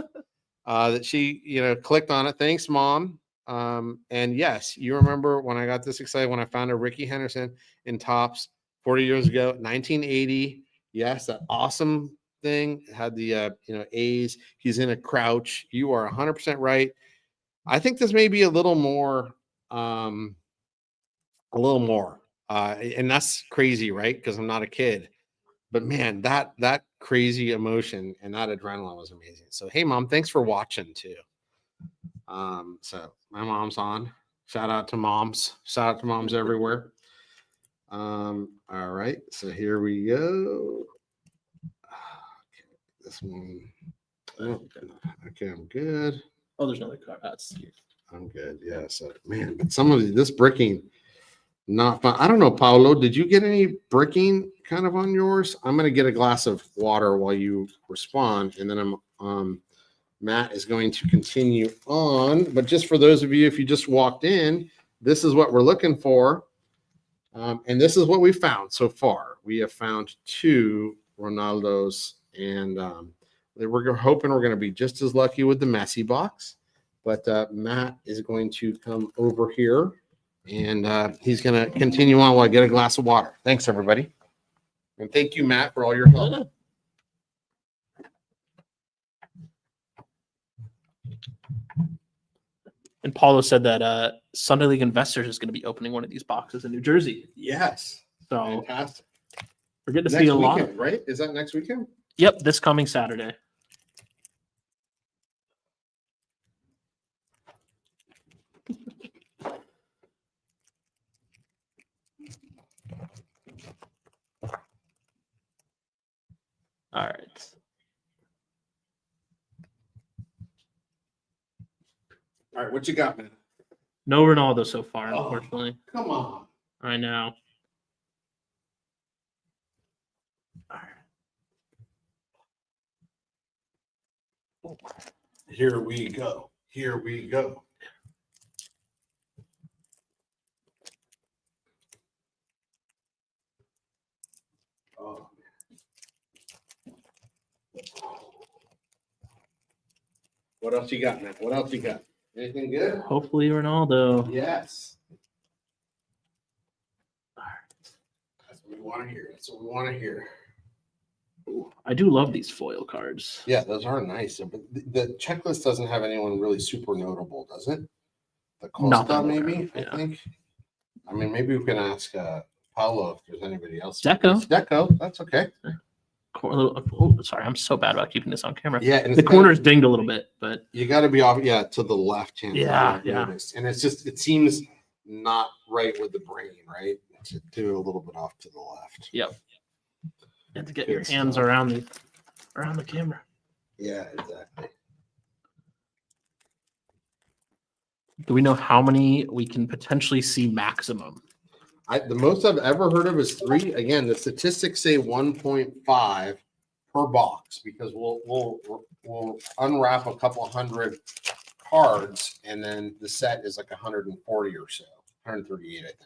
That she, clicked on it. Thanks, Mom. And yes, you remember when I got this excited when I found a Ricky Henderson in Tops 40 years ago, 1980. Yes, that awesome thing had the A's. He's in a crouch. You are 100% right. I think this may be a little more, and that's crazy, right? Because I'm not a kid. But man, that crazy emotion and that adrenaline was amazing. So hey, mom, thanks for watching too. So my mom's on. Shout out to moms. Shout out to moms everywhere. All right. So here we go. Okay, this one. Oh, okay, I'm good. Oh, there's another card. I'm good. Yeah. So man, but some of this bricking, not fun. I don't know, Paolo. Did you get any bricking kind of on yours? I'm gonna get a glass of water while you respond, and then Matt is going to continue on. But just for those of you, if you just walked in, this is what we're looking for. And this is what we found so far. We have found 2 Ronaldos, and we're hoping we're going to be just as lucky with the Messi box. But Matt is going to come over here, and he's going to continue on while I get a glass of water. Thanks, everybody. And thank you, Matt, for all your help. And Paulo said that Sunday League Investors is going to be opening one of these boxes in New Jersey. Yes. So Fantastic. we're getting to Next see a lot. weekend, right? Is that next weekend? Yep, this coming Saturday. All right. All right, what you got, man? No Ronaldo so far, Oh. unfortunately. Come on. I know. All right. Here we go. Here we go. Oh. What else you got, man? What else you got? Anything good? Hopefully Ronaldo. Yes. That's what we want to hear. That's what we want to hear. Ooh, I do love these foil cards. Yeah, those are nice. But the checklist doesn't have anyone really super notable, does it? The Not that Costa, I'm aware maybe, of, yeah. I think. I mean, maybe we can ask Paolo if there's anybody else. Deco. Deco, that's okay. Oh, sorry, I'm so bad about keeping this on camera. Yeah, and The corner's dinged a little bit, but you got to be off, to the left hand. Yeah, I've yeah. noticed. And it's just, it seems not right with the brain, right? To do a little bit off to the left. yep. You have to get Good your hands stuff. around the camera. Yeah, exactly. Do we know how many we can potentially see maximum? The most I've ever heard of is 3. Again, the statistics say 1.5 per box because we'll unwrap a couple hundred cards, and then the set is like 140 or so, 138, I think.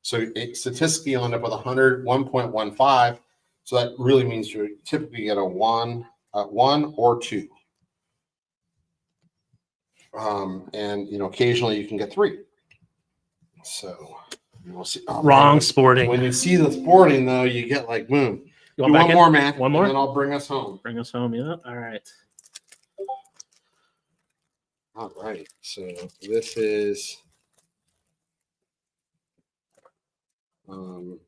So it statistically you'll end up with 1.15. So that really means you typically get a 1 or 2. And occasionally you can get 3. So we'll see. Oh, Wrong man, sporting. when you see the sporting though, you get like boom. You Do back one in? more, man. One more? And then I'll bring us home. Bring us home, yeah. All right. All right. So this is and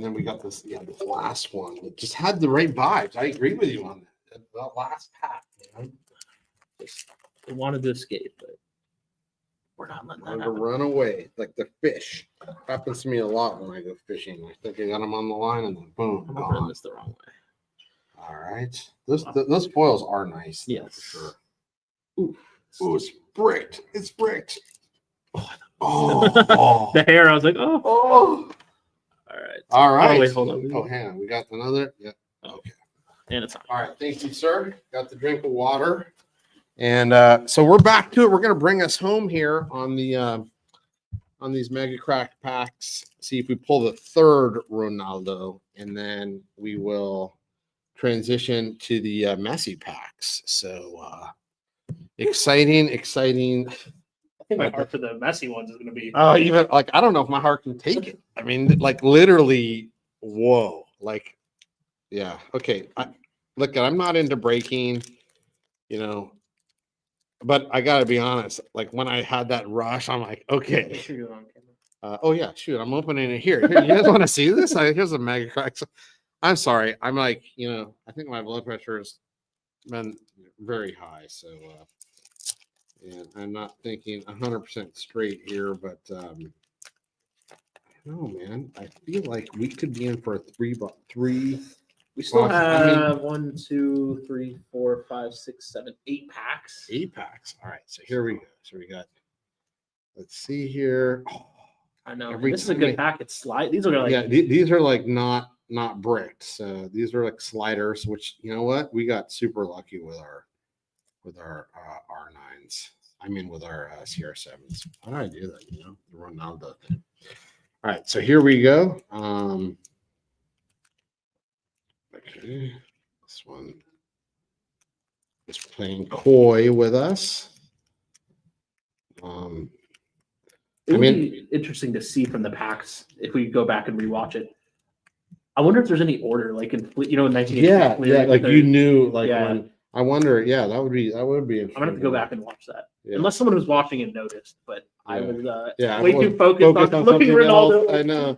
then we got this, this last one. It just had the right vibes. I agree with you on that. The last pack, man. We wanted to escape, but we're not letting that Wanted to happen. run away like the fish. Happens to me a lot when I go fishing. I think I got them on the line and then boom, I'm opening gone. this the wrong way. All right. Those foils are nice. Yes. For sure. Ooh, it's bricked. It's bricked. Oh, The hair, I was like, oh. oh. All right. All right. Oh, wait, hold on. Oh, hang on. We got another. Yeah. Okay. And it's on. All right. Thank you, sir. Got the drink of water. And so we're back to it. We're going to bring us home here on the on these Mega Crack packs. See if we pull the 3rd Ronaldo, and then we will transition to the Messi packs. So exciting. I think my heart for the Messi ones is going to be. Oh, even like I don't know if my heart can take it. I mean, like literally, whoa. Like, yeah. Okay. Look, I'm not into breaking, you know, but I gotta be honest. Like when I had that rush, I'm like, Make okay. sure you're on camera. Oh yeah, shoot, I'm opening it here. Here, you guys want to see this? Here's a Mega Craques. I'm sorry. I'm like, I think my blood pressure has been very high, so and I'm not thinking 100% straight here, but no, man, I feel like we could be in for a three. We still box. I mean, have 1, 2, 3, 4, 5, 6, 7, 8 packs. 8 packs. All right, so here we go. So we got. Let's see here. Oh, I know. every This is a time good pack. It's slide. These are like yeah, these are like not bricked. So these are like sliders, which you know what? We got super lucky with our R9s. I mean with our CR7s. How do I do that? The Ronaldo thing. All right, so here we go. Okay, this one is playing coy with us. it would be interesting to see from the packs if we go back and rewatch it. I wonder if there's any order, like in 1980. Yeah, like you knew, like Yeah. when I wonder, yeah, that would be interesting. I'm gonna have to go back and watch that, Yeah. unless someone was watching and noticed. But I Yeah. was Yeah, way I was too focused on looking something Ronaldo. else. I know.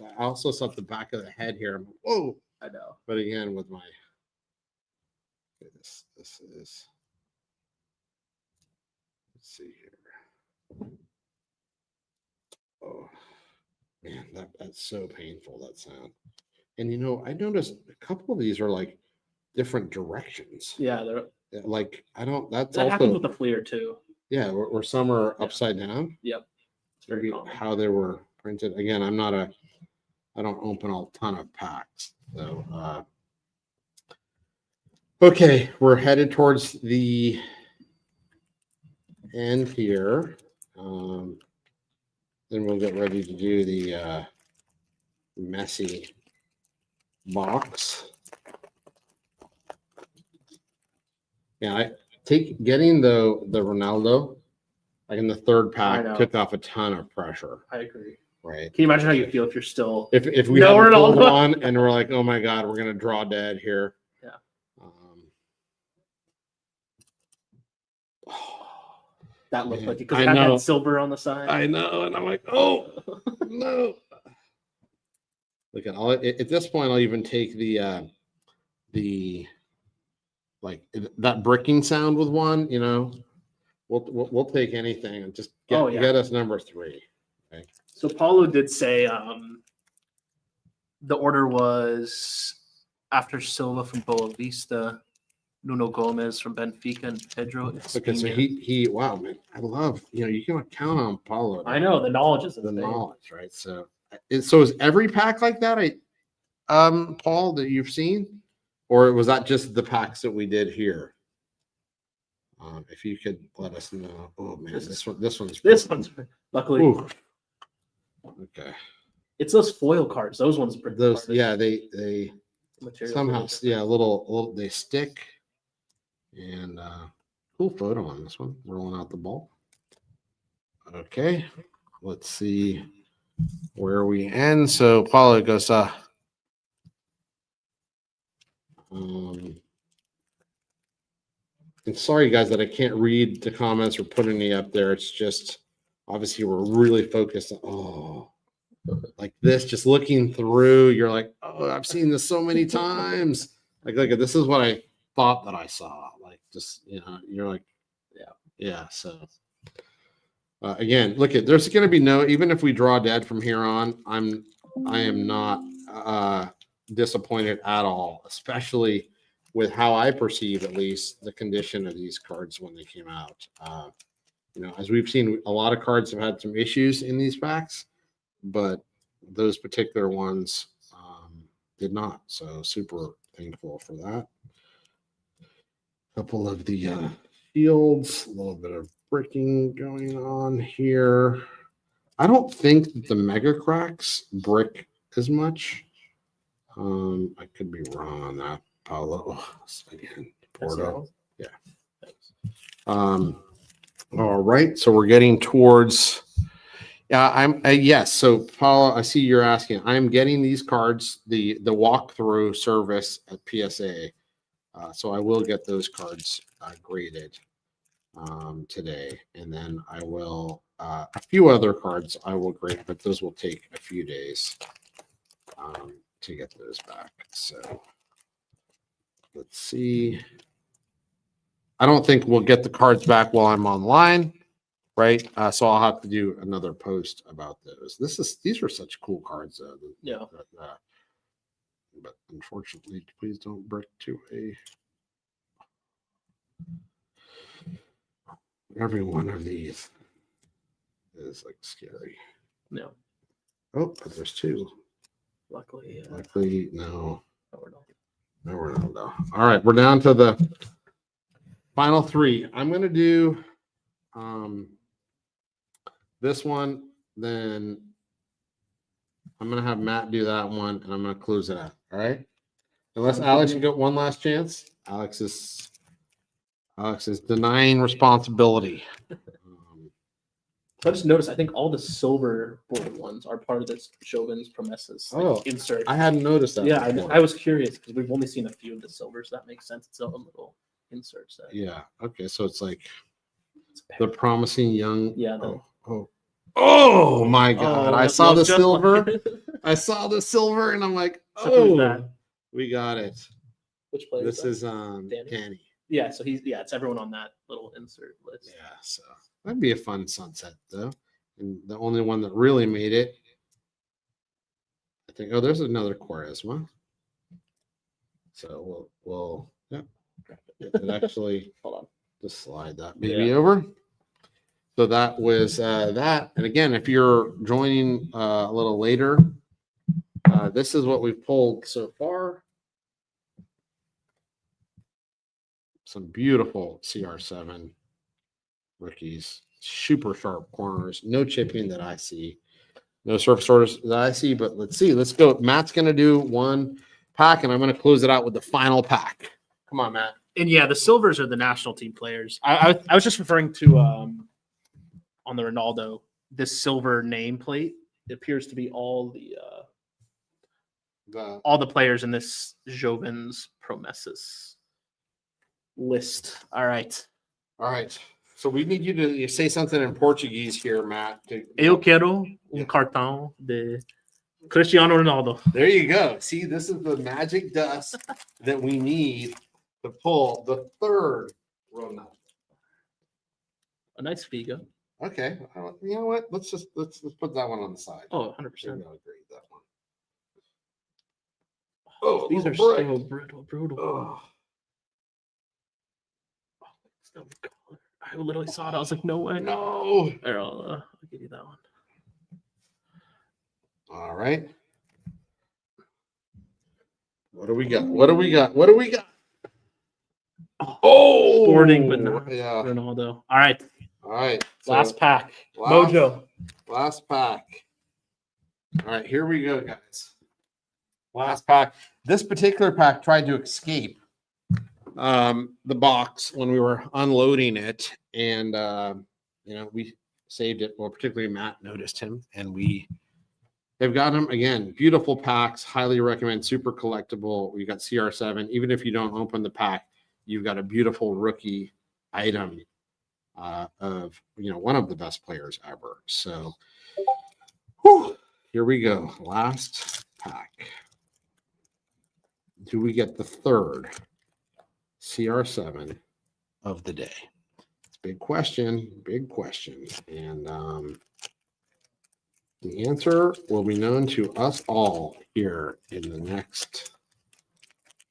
Oh, I also saw the back of the head here. I'm like, whoa! I know. But again, with my this is. Let's see here. Oh man, that's so painful, that sound. And I noticed a couple of these are like different directions. Yeah, Like I don't. That's that happens also with the Fleer too. yeah, or some are Yeah. upside down. Yep. It's very Maybe common. how they were printed. Again, I don't open a ton of packs. So okay, we're headed towards the end here. Then we'll get ready to do the Messi box. Yeah, I getting the Ronaldo like in the third pack know. took off a ton of pressure, I agree. right? Can you imagine how you feel if you're still? If we No, have a full Ronaldo. one and we're like, oh my god, we're gonna draw dead here. Yeah. That looked like because I it know. had silver on the side. I know, and I'm like, oh no. Look at this point, I'll even take the like that bricking sound with one. We'll take anything and just get us number 3. Okay. So Paulo did say the order was after Silva from Boa Vista, Nuno Gomez from Benfica, and Pedro. Okay, so he wow, man, I love you can count on Paulo. I know the knowledge is the insane. knowledge, right? So is every pack like that? Paul, that you've seen, or was that just the packs that we did here? If you could let us know. Oh man, this one's luckily. Ooh. Okay. It's those foil cards. Those ones. Yeah, they material somehow a little they stick, and cool photo on this one. Rolling out the ball. Okay, let's see where we end. So Paulo goes. And sorry guys that I can't read the comments or put any up there. It's just obviously we're really focused on like this, just looking through, you're like, oh, I've seen this so many times. Like this is what I thought that I saw. Like just you're like, yeah. So again, look at there's gonna be even if we draw dead from here on, I am not disappointed at all, especially with how I perceive at least the condition of these cards when they came out. As we've seen, a lot of cards have had some issues in these packs, but those particular ones did not. So super thankful for that. A couple of the fields, a little bit of bricking going on here. I don't think that the Mega Craques brick as much. I could be wrong on that. Paulo again. Porto. Yeah. All right. So we're getting towards. Yeah, I'm yes. So Paula, I see you're asking. I'm getting these cards, the walkthrough service at PSA. So I will get those cards graded today, and then I will a few other cards I will grade, but those will take a few days to get those back. So let's see. I don't think we'll get the cards back while I'm online. Right, so I'll have to do another post about those. These are such cool cards, Yeah. But unfortunately, please don't break to a. Every one of these is like scary. No. Oh, but there's two. Luckily, no. No, No Ronaldo. All right, we're down to the final three. I'm gonna do this one, then I'm gonna have Matt do that one, and I'm gonna close it out. All right. Unless Alex can get one last chance. Alex is denying responsibility. I just noticed. I think all the silver bordered ones are part of this Chauvin's Promesses insert. I hadn't noticed that. Yeah, before. I was curious because we've only seen a few of the silvers. That makes sense. It's a little insert set. Yeah. Okay. So it's like the promising young. Yeah. Oh my God! I saw the just silver. like- I saw the silver, and I'm like, So who's that? we got it. Which player? This is Danny? Danny. Yeah. So it's everyone on that little insert list. Yeah. So that'd be a fun sunset, though. And the only one that really made it, I think. Oh, there's another Quaresma. So we'll yeah. It actually Hold on. just slide that baby over. So that was that. And again, if you're joining a little later, this is what we've pulled so far. Some beautiful CR7 rookies, super sharp corners, no chipping that I see, no surface orders that I see. But let's see, let's go. Matt's gonna do one pack, and I'm gonna close it out with the final pack. Come on, Matt. And yeah, the silvers are the national team players. I was just referring to on the Ronaldo, this silver nameplate. It appears to be all the players in this Chauvin's Promesses list. All right. So we need you to say something in Portuguese here, Matt. Eu quero cartão de Cristiano Ronaldo. There you go. See, this is the magic dust that we need to pull the third Ronaldo. A nice Figo. Okay. You know what? Let's put that one on the side. Oh, 100%. Maybe I'll grade that one. These are so brutal. Oh. It's no color. I literally saw it. I was like, no way. No. Here, I'll give you that one. All right. What do we got? Oh, Sporting, but not yeah. Ronaldo. All right. So Last pack. Mojo. Last pack. All right, here we go, guys. Last pack. This particular pack tried to escape the box when we were unloading it, and we saved it. Well, particularly Matt noticed him, and they've got him again. Beautiful packs. Highly recommend. Super collectible. We got CR7. Even if you don't open the pack, you've got a beautiful rookie item of one of the best players ever. So here we go. Last pack. Do we get the third CR7 of the day? It's a big question. And the answer will be known to us all here in the next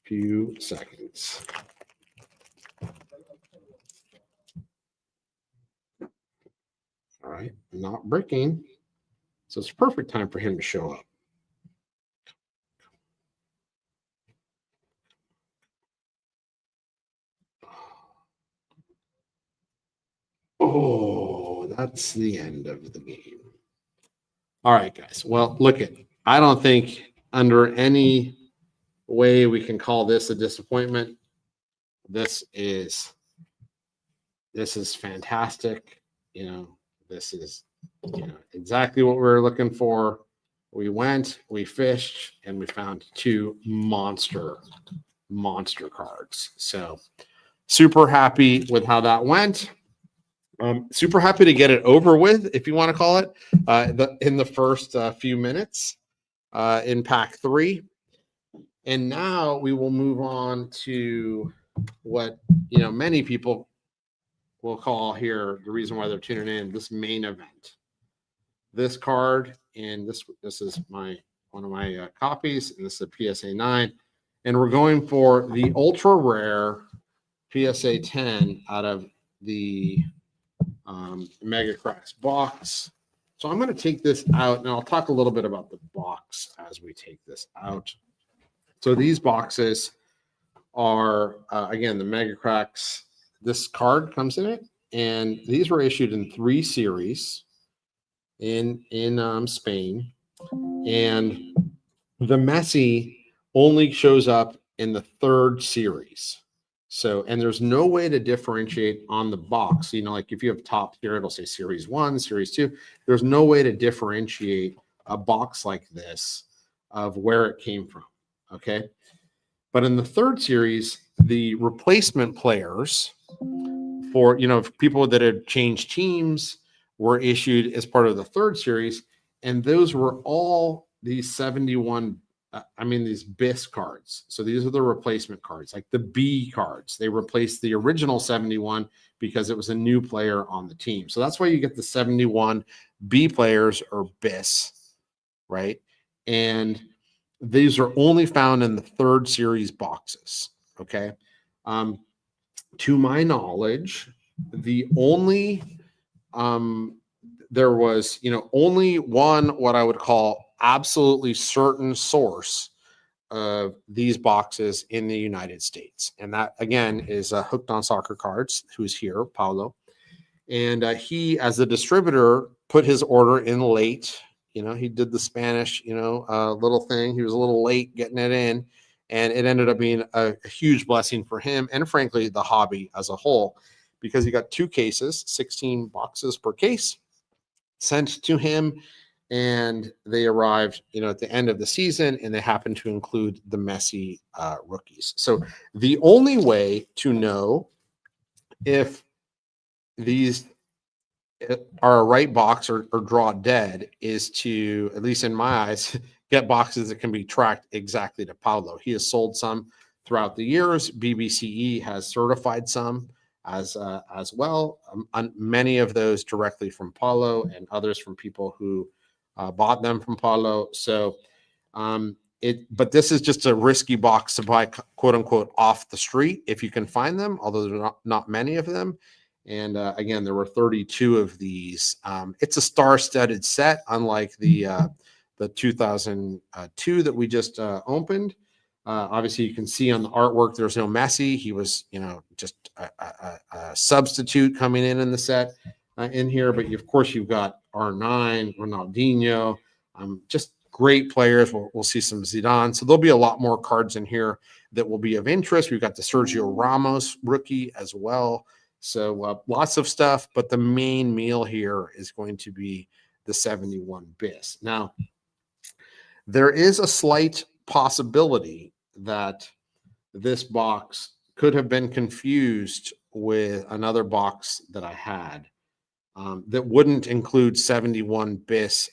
few seconds. All right, not breaking. So it's a perfect time for him to show up. Oh, that's the end of the game. All right, guys. Well, look I don't think under any way we can call this a disappointment. This is fantastic. This is exactly what we were looking for. We went, we fished, and we found two monster cards. So super happy with how that went. Super happy to get it over with, if you want to call it, in the first few minutes in pack 3. And now we will move on to what many people will call here the reason why they're tuning in, this main event. This card, and this is one of my copies, and this is a PSA 9, and we're going for the ultra rare PSA 10 out of the Mega Craques box. So I'm going to take this out, and I'll talk a little bit about the box as we take this out. So these boxes are again the Mega Craques. This card comes in it, and these were issued in 3 series in Spain, and the Messi only shows up in the 3rd series. So, and there's no way to differentiate on the box. Like if you have top here, it'll say series 1, series 2. There's no way to differentiate a box like this of where it came from. Okay. But in the 3rd series, the replacement players for, people that had changed teams were issued as part of the 3rd series. And those were all these 71, these BIS cards. So these are the replacement cards, like the B cards. They replaced the original 71 because it was a new player on the team. So that's why you get the 71 B players or BIS, right? And these are only found in the 3rd series boxes, okay? To my knowledge, the only there was only one what I would call absolutely certain source of these boxes in the United States, and that again is Hooked on Soccer Cards, who's here, Paulo, and he, as the distributor, put his order in late. He did the Spanish little thing. He was a little late getting it in, and it ended up being a huge blessing for him and frankly the hobby as a whole, because he got 2 cases, 16 boxes per case sent to him, and they arrived at the end of the season, and they happened to include the Messi rookies. So the only way to know if these are a right box or draw dead is to, at least in my eyes, get boxes that can be tracked exactly to Paulo. He has sold some throughout the years. BBCE has certified some as well. Many of those directly from Paulo, and others from people who bought them from Paulo. So but this is just a risky box to buy, quote unquote, off the street if you can find them, although there are not many of them. And again, there were 32 of these. It's a star-studded set, unlike the 2002 that we just opened. Obviously, you can see on the artwork there's no Messi. He was, just a substitute coming in the set in here. But of course, you've got R9, Ronaldinho, just great players. We'll see some Zidane. So there'll be a lot more cards in here that will be of interest. We've got the Sergio Ramos rookie as well. So lots of stuff, but the main meal here is going to be the 71 BIS. Now, there is a slight possibility that this box could have been confused with another box that I had that wouldn't include 71 BIS.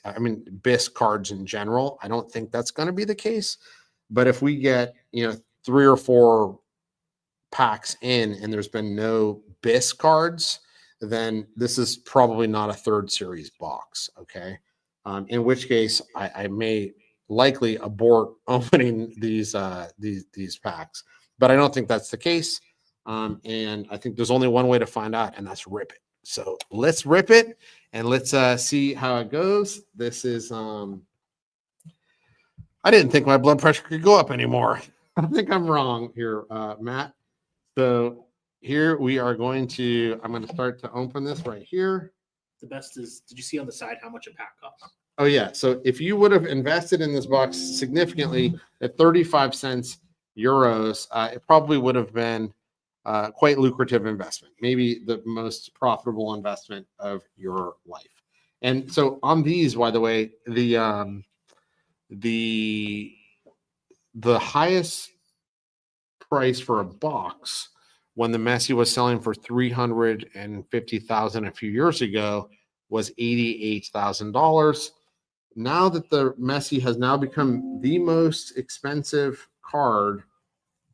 BIS cards in general. I don't think that's going to be the case. But if we get 3 or 4 packs in and there's been no BIS cards, then this is probably not a 3rd series box. Okay. In which case I may likely abort opening these packs, but I don't think that's the case. And I think there's only one way to find out, and that's rip it. So let's rip it and let's see how it goes. This is I didn't think my blood pressure could go up anymore. I think I'm wrong here, Matt. So here we are I'm going to start to open this right here. The best is, did you see on the side how much a pack costs? Oh yeah. So if you would have invested in this box significantly at 35 cents, euros, it probably would have been quite lucrative investment, maybe the most profitable investment of your life. And so on these, by the way, the highest price for a box when the Messi was selling for 350,000 a few years ago was $88,000. Now that the Messi has now become the most expensive card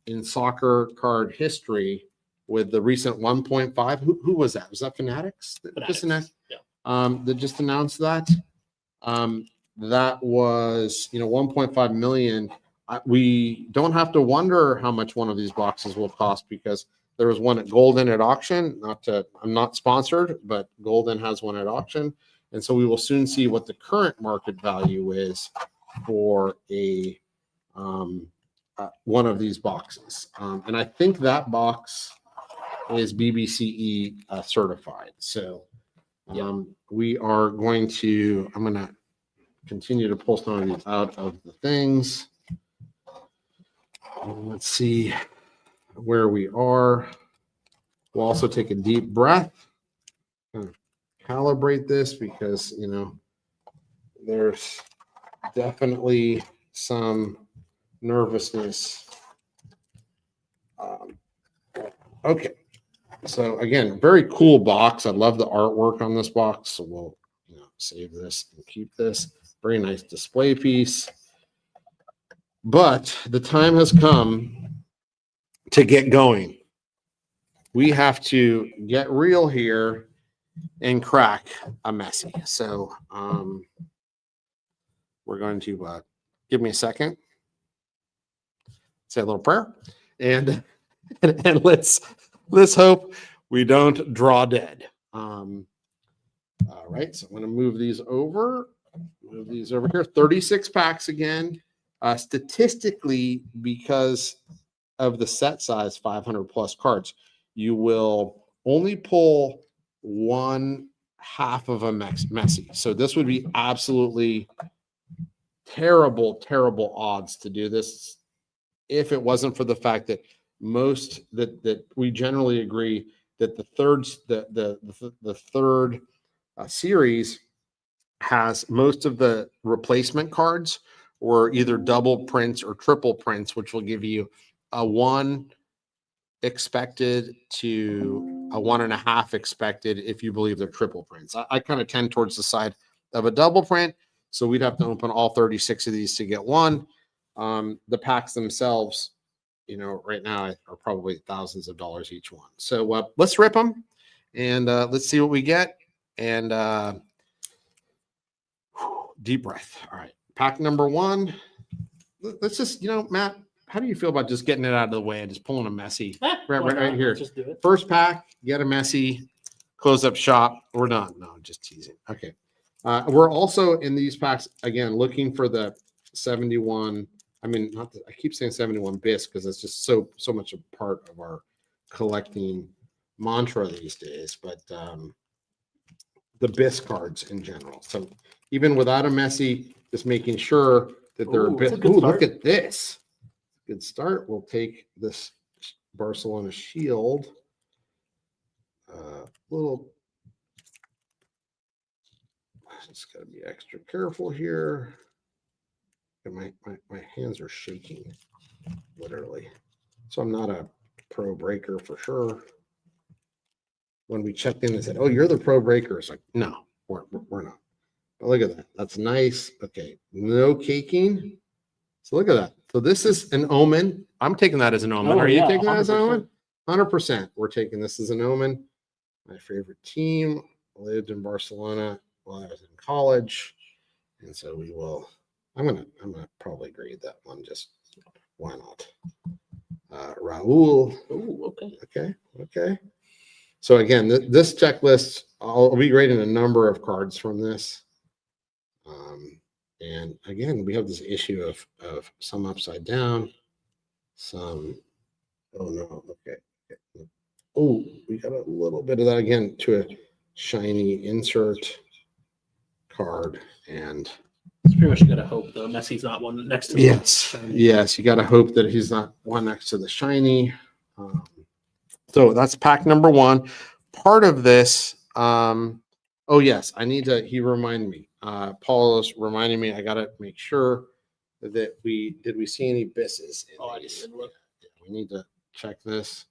in soccer card history with the recent 1.5. Who was that? Was that Fanatics? Fanatics. Yeah. That just announced that. That was 1.5 million. We don't have to wonder how much one of these boxes will cost because there was one at Golden at auction. I'm not sponsored, but Golden has one at auction, and so we will soon see what the current market value is for one of these boxes. And I think that box is BBCE certified. So we are going to. I'm going to continue to pull some of these out of the things. Let's see where we are. We'll also take a deep breath, kind of calibrate this because, there's definitely some nervousness. Okay. So again, very cool box. I love the artwork on this box. So we'll save this and keep this. Very nice display piece. But the time has come to get going. We have to get real here and crack a Messi. So we're going to give me a second. Say a little prayer, and let's hope we don't draw dead. All right, so I'm going to move these over. Move these over here. 36 packs again. Statistically, because of the set size, 500 plus cards, you will only pull one half of a Messi. So this would be absolutely terrible odds to do this if it wasn't for the fact that that we generally agree that the third series has most of the replacement cards or either double prints or triple prints, which will give you a 1 expected to a 1.5 expected if you believe they're triple prints. I kind of tend towards the side of a double print, so we'd have to open all 36 of these to get one. The packs themselves, right now are probably thousands of dollars each one. So let's rip them and let's see what we get. And deep breath. All right, pack number 1. Let's just, Matt, how do you feel about just getting it out of the way and just pulling a Messi right here? Just do it. First pack, get a Messi, close up shop. We're done. No, just teasing. Okay. We're also in these packs again looking for the 71. I mean, I keep saying 71 bis because it's just so much a part of our collecting mantra these days. But the bis cards in general. So even without a Messi, just making sure that they're a bit. Ooh, look at this. Good start. We'll take this Barcelona shield. Just gotta be extra careful here. And my hands are shaking, literally. So I'm not a pro breaker for sure. When we checked in and said, "Oh, you're the pro breaker," it's like, no, we're not. But look at that. That's nice. Okay, no caking. So look at that. So this is an omen. I'm taking that as an omen. Are you taking that as an omen? 100%. We're taking this as an omen. My favorite team. Lived in Barcelona while I was in college, and so we will. I'm gonna probably grade that one. Just why not? Raul. Ooh, Okay. So again, this checklist, I'll be grading a number of cards from this. And again, we have this issue of some upside down, some. Oh no. Okay. Oh, we got a little bit of that again to a shiny insert card, and Pretty much gotta hope though Messi's not one next to Yes, yes, you got to hope that he's not one next to the shiny. So that's pack number one. Part of this, oh yes, I need to. He reminded me. Paul is reminding me. I got to make sure that we see any bisses. Oh, I didn't look. We need to check this.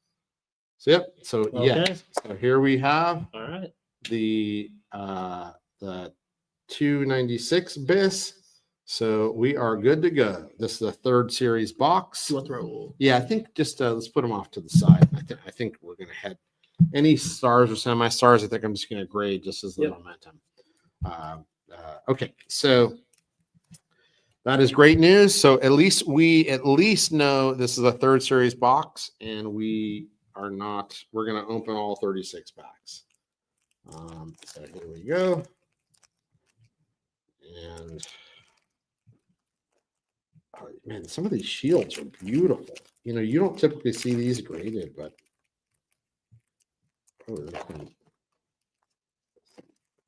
So yep. So yes. So here we have All right. the 296 bis. So we are good to go. This is the third series box. You want to throw? Yeah, I think just let's put them off to the side. I think we're gonna head any stars or semi stars. I think I'm just gonna grade just as the momentum. Okay, so that is great news. So at least we know this is a third series box, and we are not. We're gonna open all 36 packs. So here we go, and. Oh, man, some of these shields are beautiful. You know, you don't typically see these graded, but oh,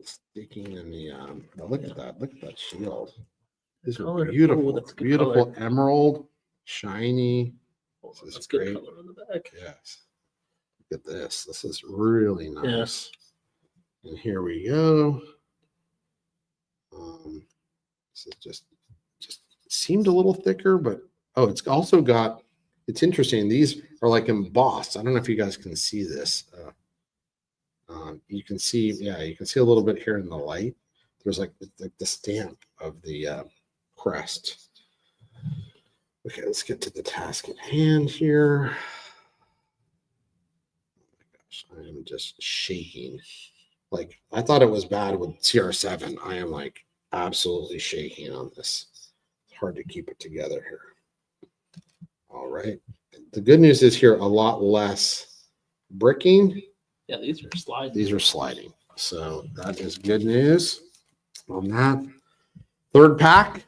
sticking in the look at that. Look at that shield. These are beautiful. Beautiful color. Emerald, shiny. Oh, this that's is good great. color on the back. Yes. Look at this. This is really nice. Yeah. And here we go. This is just seemed a little thicker, but oh, it's also got, it's interesting. These are like embossed. I don't know if you guys can see this. You can see, yeah, you can see a little bit here in the light. There's like the stamp of the crest. Okay, let's get to the task at hand here. Oh my gosh, I am just shaking. Like, I thought it was bad with CR7. I am like absolutely shaking on this. Hard to keep it together here. All right. The good news is here a lot less bricking. Yeah, these are sliding. These are sliding. So that is good news on that. Third pack.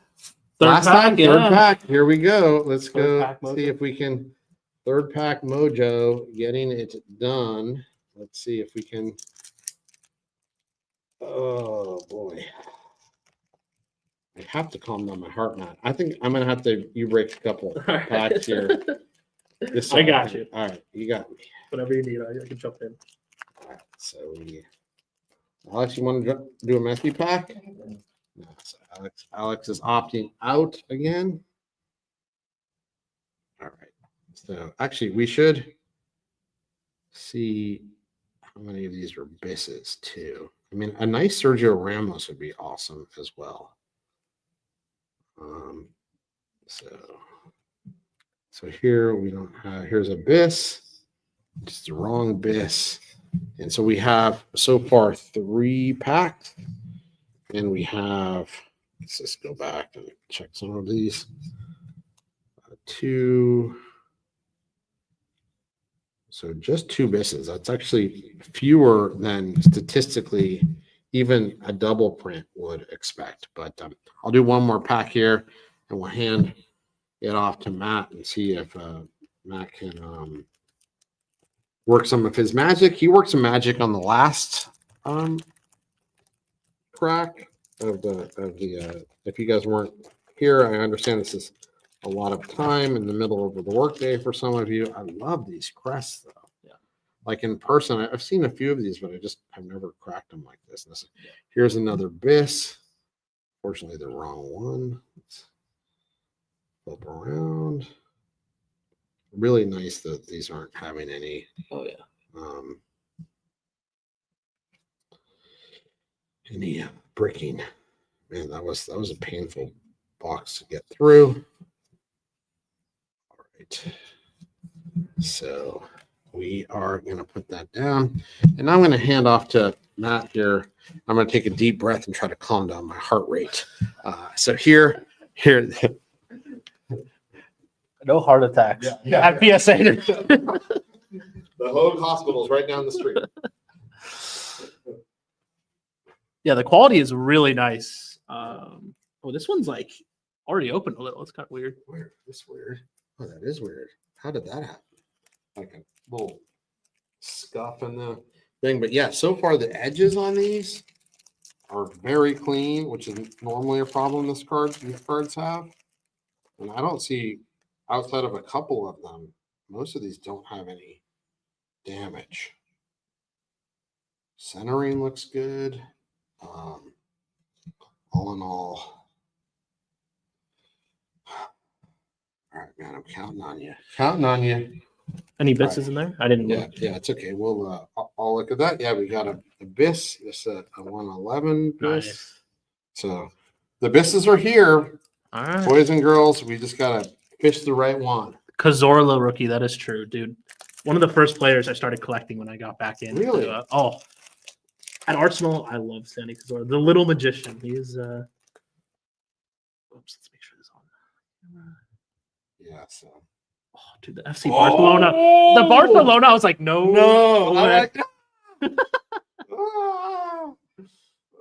Third pack. Here we go. Let's Third go see if we can. Third pack mojo, getting it done. Let's see if we can. Oh boy. I have to calm down my heart, Matt. I think I'm gonna have to break a couple packs here. I got you. All right, you got me. Whatever you need, I can jump in. All right, so Alex, you want to do a Messi pack? No, so Alex is opting out again. All right. So actually, we should see how many of these are bisses too. I mean, a nice Sergio Ramos would be awesome as well. So here we don't have, here's a bis, just the wrong bis. And so we have so far 3 packs, and we have, let's just go back and check some of these. 2, so just 2 bisses. That's actually fewer than statistically even a double print would expect. But I'll do one more pack here, and we'll hand it off to Matt and see if Matt can work some of his magic. He worked some magic on the last crack of the. If you guys weren't here, I understand this is a lot of time in the middle of the workday for some of you. I love these crests though. Like in person, I've seen a few of these, but I've never cracked them like this. Here's another bis. Fortunately, the wrong one. Let's flip around. Really nice that these aren't having any. Oh yeah. Any bricking. Man, that was a painful box to get through. All right. So we are going to put that down, and I'm going to hand off to Matt here. I'm going to take a deep breath and try to calm down my heart rate. So here. No heart attacks. Yeah. At PSA. The Hoag Hospital is right down the street. Yeah, the quality is really nice. Oh, this one's like already open a little. It's kind of weird. Weird. This weird. Oh, that is weird. How did that happen? Like a little scuff in the thing. But yeah, so far the edges on these are very clean, which is normally a problem these cards have. And I don't see, outside of a couple of them, most of these don't have any damage. Centering looks good. All in all right, man, I'm counting on you. Counting on you. Any bits in there? I didn't Yeah, look. yeah, it's okay. We'll I'll look at that. Yeah, we got a bis. It's a 111 bis. Nice. So the bisses are here, All right. boys and girls. We just gotta fish the right one. Cazorla rookie. That is true, dude. One of the first players I started collecting when I got back in. Really? At Arsenal, I love Sandy Cazorla, the little magician. He's Oops, let's make sure this on. Yeah, so Oh, dude, the FC Barcelona. The Barcelona, I was like, no. No, I way. like that.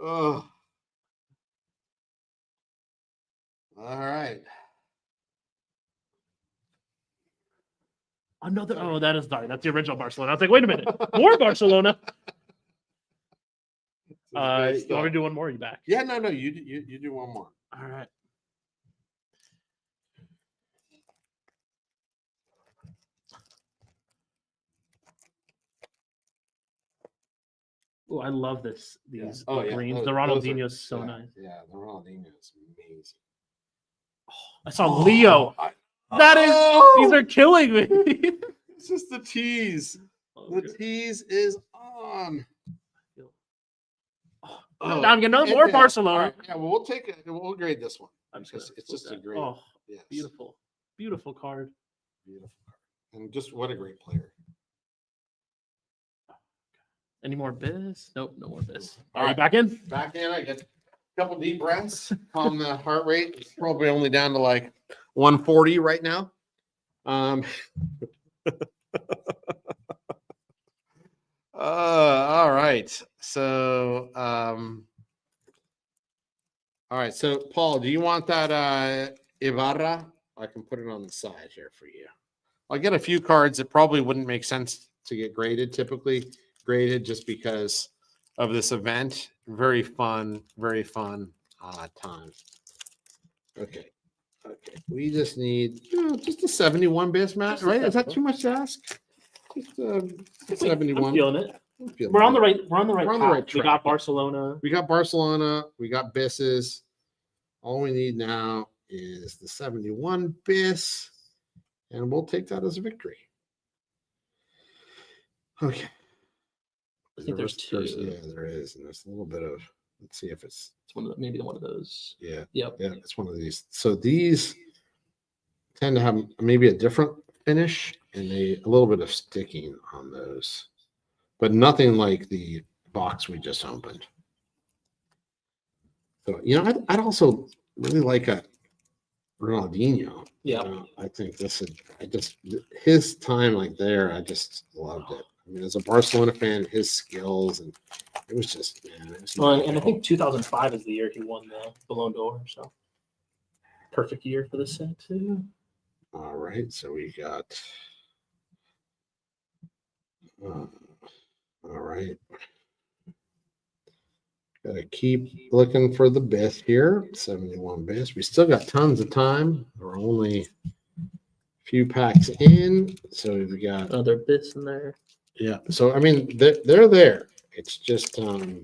Oh. All right. Another. Oh, that is sorry. That's the original Barcelona. I was like, wait a minute, more Barcelona. You want me to do one more? Or are you back? Yeah, no, you do one more. All right. Oh, I love this. These greens. those- The Ronaldinho is so yeah, nice. Yeah, the Ronaldinho is amazing. I saw Leo. These are killing me. It's just the tease. The Okay. tease is on. Now I'm getting another more Barcelona. All right, yeah, well, we'll take it. We'll grade this one. I'm Because just it's just a great. Oh, Yes, beautiful, beautiful card. beautiful card. And just what a great player. Any more biz? Nope, no more biz. All Are you right. back in? Back in, I get a couple deep breaths, calm the heart rate. It's probably only down to like 140 right now. All right. So, all right. So, Paul, do you want that Ibarra? I can put it on the side here for you. I'll get a few cards that probably wouldn't make sense to get graded, typically graded just because of this event. Very fun time. Okay. Okay. We just need just a 71 base, Matt, Just a right? Is that 71. too much to ask? Just I'm 71. feeling it. I'm feeling We're on it. the right. We're on the right We're on the path. right We track. got Barcelona. We got Barcelona. We got Bisses. All we need now is the 71 bis, and we'll take that as a victory. Okay. I think there's two. Yeah, there is, and there's a little bit of. Let's see if it's. It's maybe one of those. Yeah. Yep. Yeah, it's one of these. So these tend to have maybe a different finish and a little bit of sticking on those, but nothing like the box we just opened. So, I'd also really like a Ronaldinho. Yeah. I think his time like there, I just loved it. I mean, as a Barcelona fan, his skills, and it was just, man. It was Well, and I think 2005 is the year he won the Ballon d'Or. So perfect year for this set too. All right, so we got. All right. Got to keep looking for the bis here. 71 bis. We still got tons of time. We're only a few packs in, so we got Another bits in there. Yeah. So I mean, they're there. It's just the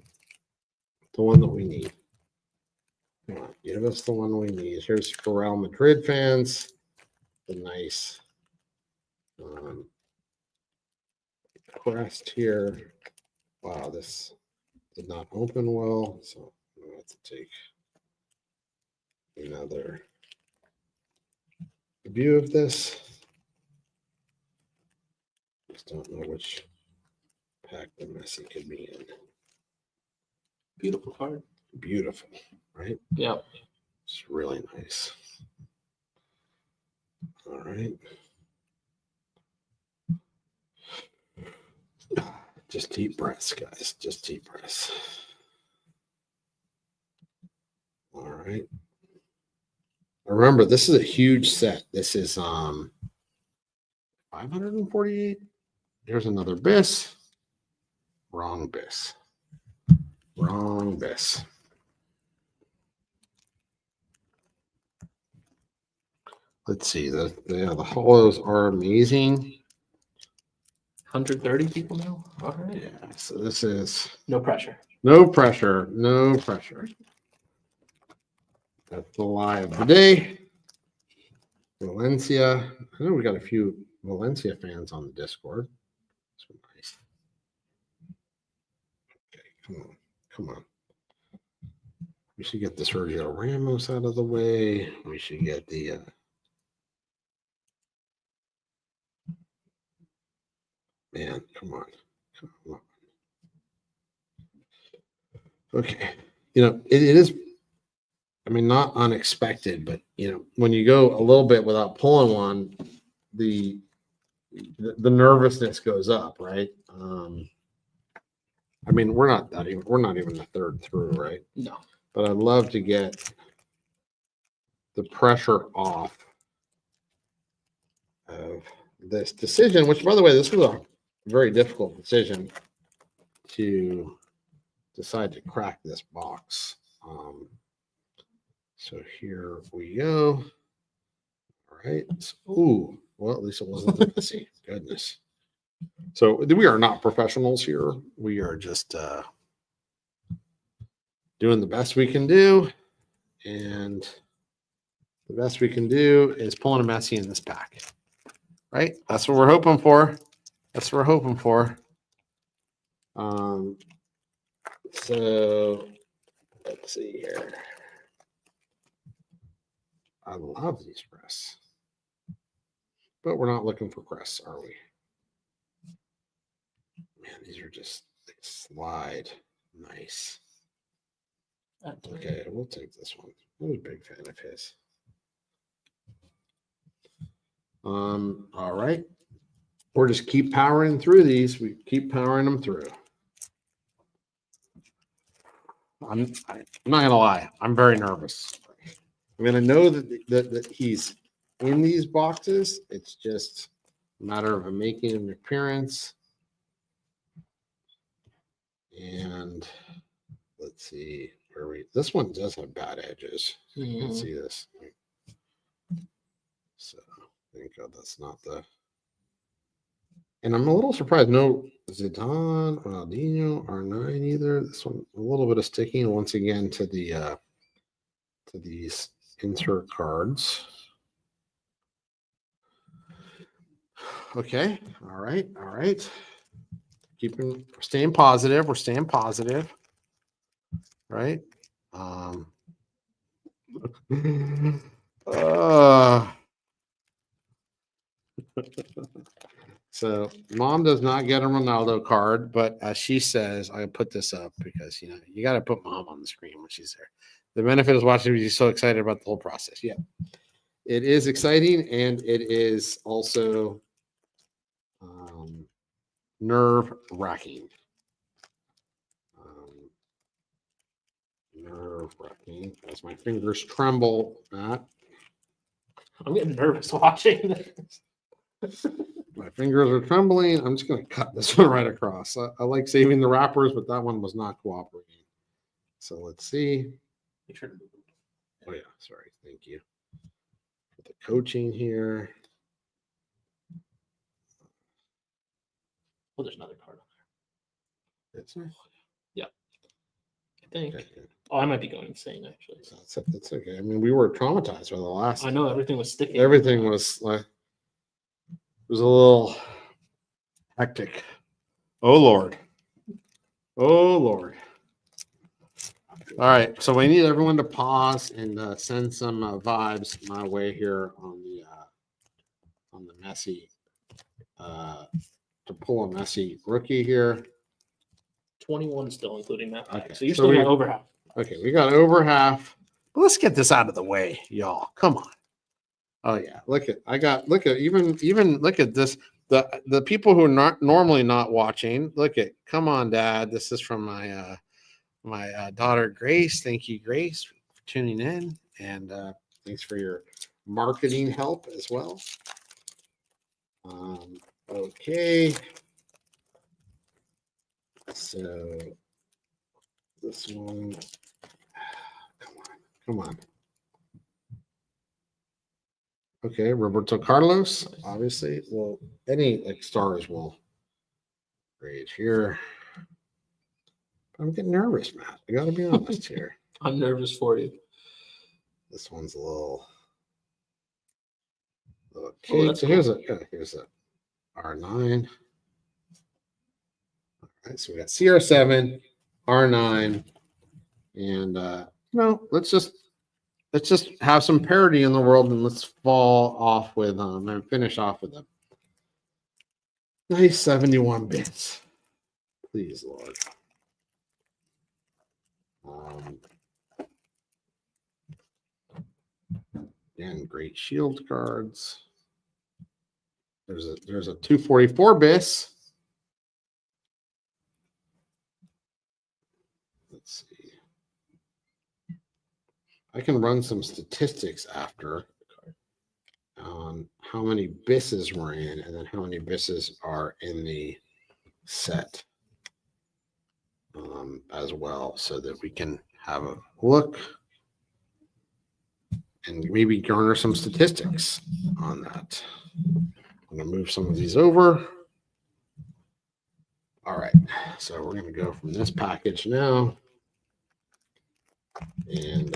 one that we need. Come on, give us the one we need. Here's for Real Madrid fans. The nice crest here. Wow, this did not open well, so I'm gonna have to take another view of this. Just don't know which pack the Messi could be in. Beautiful card. Beautiful, right? Yeah. It's really nice. All right. Just deep breaths, guys. Just deep breaths. All right. Remember, this is a huge set. This is 548. Here's another bis. Wrong bis. Wrong bis. Let's see. The hollows are amazing. 130 people now. All right. Yeah. So this is No pressure. no pressure. No pressure. That's the lie of the day. Valencia. I know we got a few Valencia fans on the Discord. So nice. Okay, come on. Come on. We should get the Sergio Ramos out of the way. We should get the man, come on. Come on. Okay. It is, I mean, not unexpected, but when you go a little bit without pulling one, the nervousness goes up, right? I mean, we're not even the third through, right? No. But I'd love to get the pressure off of this decision, which, by the way, this was a very difficult decision to decide to crack this box. So here we go. All right. Ooh, well, at least it wasn't the Messi. Goodness. So we are not professionals here. We are just doing the best we can do. And the best we can do is pulling a Messi in this pack. Right? That's what we're hoping for. That's what we're hoping for. So let's see here. I love these crests. But we're not looking for crests, are we? Man, these are just, they slide nice. Okay, we'll take this one. I'm a big fan of his. All right. We'll just keep powering through these. We keep powering them through. I'm not gonna lie. I'm very nervous. I mean, I know that he's in these boxes. It's just a matter of him making an appearance. And let's see where this one does have bad edges. You can see this. So thank God that's not the. And I'm a little surprised. No Zidane, Ronaldinho, R9 either. This one a little bit of sticking once again to the to these insert cards. Okay. All right. All right. Staying positive. We're staying positive. Right. So mom does not get a Ronaldo card, but as she says, I put this up because you got to put mom on the screen when she's there. The benefit is watching because you're so excited about the whole process. Yeah, it is exciting, and it is also nerve wracking. Nerve wracking as my fingers tremble. Matt. I'm getting nervous watching this. My fingers are trembling. I'm just going to cut this one right across. I like saving the wrappers, but that one was not cooperating. So let's see. Make sure to move it. Oh, yeah. Sorry. Thank you for the coaching here. Oh, there's another card on there. It's okay. Yeah. I think. Oh, I might be going insane, actually. That's okay. I mean, we were traumatized by the last. I know everything was sticking. Everything was like, it was a little hectic. Oh, Lord. Oh, Lord. All right. So we need everyone to pause and send some vibes my way here on the Messi, to pull a Messi rookie here. 21 still, including that pack. Okay, So you're so still we- got over half. Okay, we got over half. But let's get this out of the way, y'all. Come on. Oh yeah, look at even look at this. The people who are not normally not watching, look at. Come on, Dad. This is from my daughter Grace. Thank you, Grace, for tuning in, and thanks for your marketing help as well. Okay. So This one. Come on. Okay, Roberto Carlos, obviously. Well, any like stars will grade here. I'm getting nervous, Matt. I gotta be honest here. I'm nervous for you. This one's a little Oh, cake. that's So cool. here's a R9. All right, so we got CR7, R9, and let's just have some parity in the world, and let's fall off with and finish off with a nice 71 bits. Please, Lord. Again, great shield cards. There's a 244 bis. Let's see. I can run some statistics after on how many bisses we're in, and then how many bisses are in the set as well, so that we can have a look and maybe garner some statistics on that. I'm going to move some of these over. All right, so we're going to go from this package now. And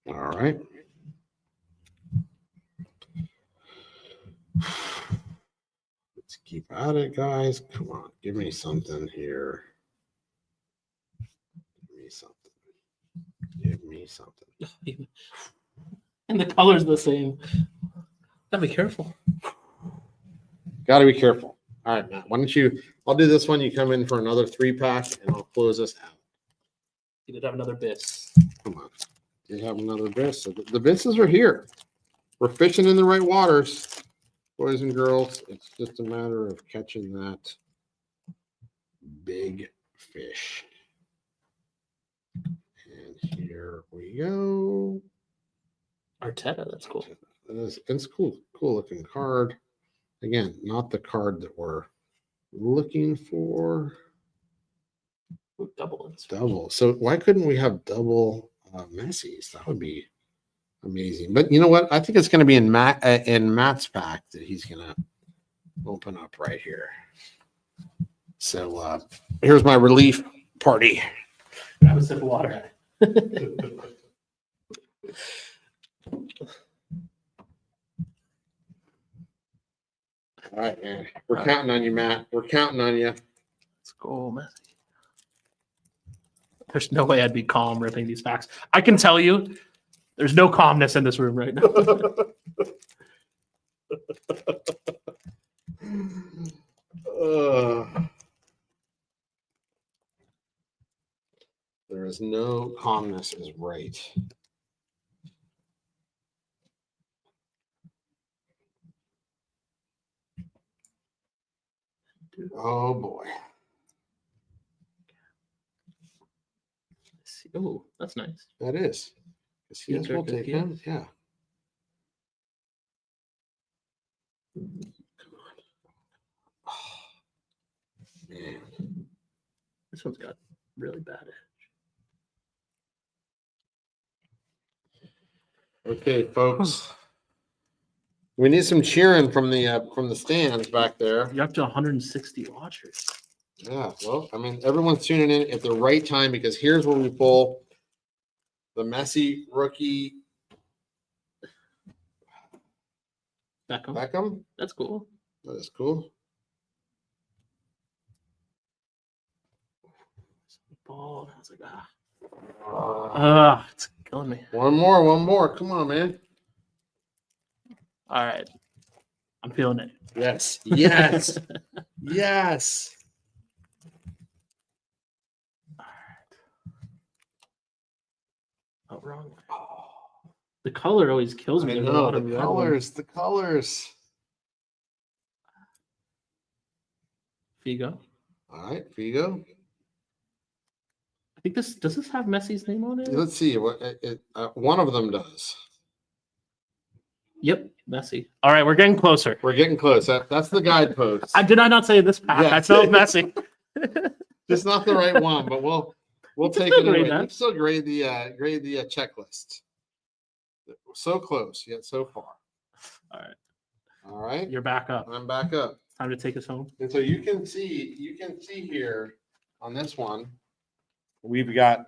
all right. Let's keep at it, guys. Come on, give me something here. Give me something. Give me something. And the color's the same. Gotta be careful. Got to be careful. All right, Matt. Why don't you? I'll do this one. You come in for another 3-pack, and I'll close us out. You did have another bis. Come on. You have another bis. So the bisses are here. We're fishing in the right waters, boys and girls. It's just a matter of catching that big fish. And here we go. Arteta, that's cool. It's cool looking card. Again, not the card that we're looking for. Ooh, double. Double. So why couldn't we have double Messi's? That would be amazing. But you know what? I think it's going to be in Matt's pack that he's going to open up right here. So here's my relief party. Grab a sip of water. All right, man. We're counting on you, Matt. We're counting on you. Let's go, Messi. There's no way I'd be calm ripping these packs. I can tell you, there's no calmness in this room right now. There is no calmness is right. Oh boy. Oh, that's nice. That is. Yes, we'll take him. Yeah. Come on. Oh, man. This one's got really bad edge. Okay, folks. We need some cheering from the stands back there. You're up to 160 watchers. Yeah, well, I mean, everyone's tuning in at the right time, because here's where we pull the Messi rookie Beckham. That's cool. That is cool. Ball. I was like, it's killing me. One more. Come on, man. All right. I'm feeling it. Yes. Yes. Oh, wrong way. The color always kills me. I There's a know, lot of the red colors. ones. The colors. Figo. All right, Figo. I think does this have Messi's name on it? Let's see what one of them does. Yep, Messi. All right, we're getting closer. We're getting close. That's the guidepost. Did I not say this pack? Yeah. I spelled Messi. Just not the right one, but we'll take still it anyway. grade that. You still grade the checklist. So close yet so far. All right, All right. you're back up. I'm back up. Time to take us home. And so you can see here on this one, we've got,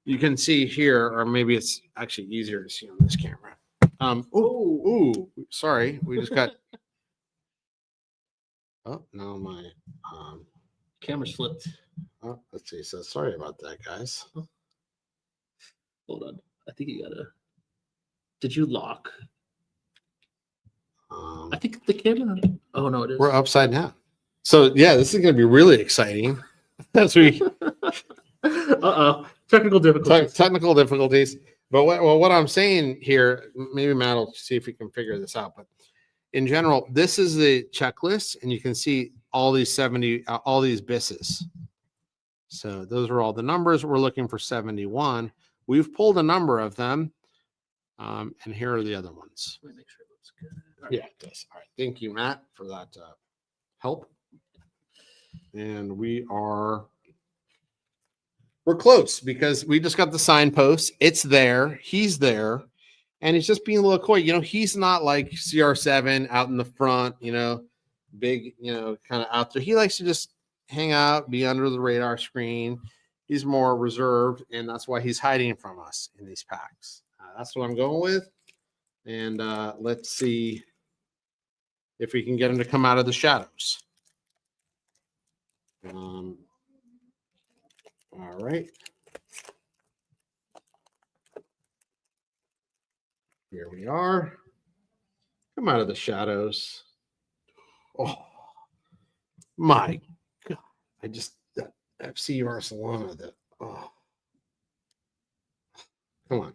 you can see here, or maybe it's actually easier to see on this camera. Ooh, sorry. We just got, oh, no, my, Camera slipped. oh, let's see. So sorry about that, guys. Hold on. I think you gotta. Did you lock? I think the camera. Oh no, it is. We're upside down. So yeah, this is going to be really exciting. As we Technical difficulties. technical difficulties. But what I'm saying here, maybe Matt will see if we can figure this out. But in general, this is the checklist, and you can see all these 70, all these BISs. So those are all the numbers. We're looking for 71. We've pulled a number of them, and here are the other ones. Let me make sure it looks good. All right. Yeah, it does. All right. Thank you, Matt, for that help. And we're close because we just got the signpost. It's there. He's there. And he's just being a little coy. You know, he's not like CR7 out in the front, you know, big, you know, kind of out there. He likes to just hang out, be under the radar screen. He's more reserved, and that's why he's hiding from us in these packs. That's what I'm going with. And let's see if we can get him to come out of the shadows. All right. Here we are. Come out of the shadows. Oh, my God. I just, that FC Barcelona, that, oh. Come on.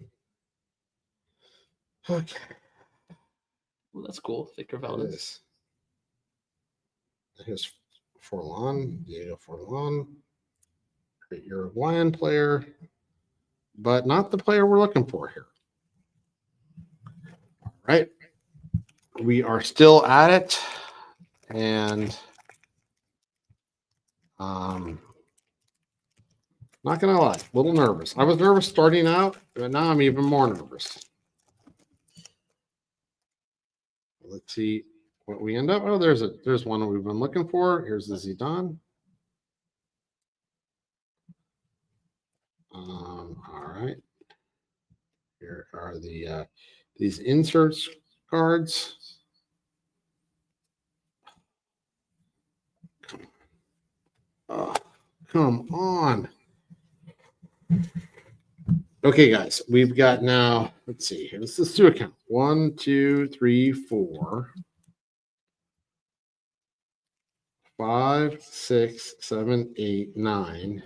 Okay. Well, that's cool. Victor That Valdez. is. Here's Forlan, Diego Forlan. Great Uruguayan player, but not the player we're looking for here. All right. We are still at it. And not gonna lie, a little nervous. I was nervous starting out, but now I'm even more nervous. Let's see what we end up. Oh, there's one that we've been looking for. Here's the Zidane. All right. Here are the these inserts cards. Come on. Okay, guys, we've got now, let's see here. Let's do a count. 1, 2, 3, 4, 5, 6, 7, 8, 9,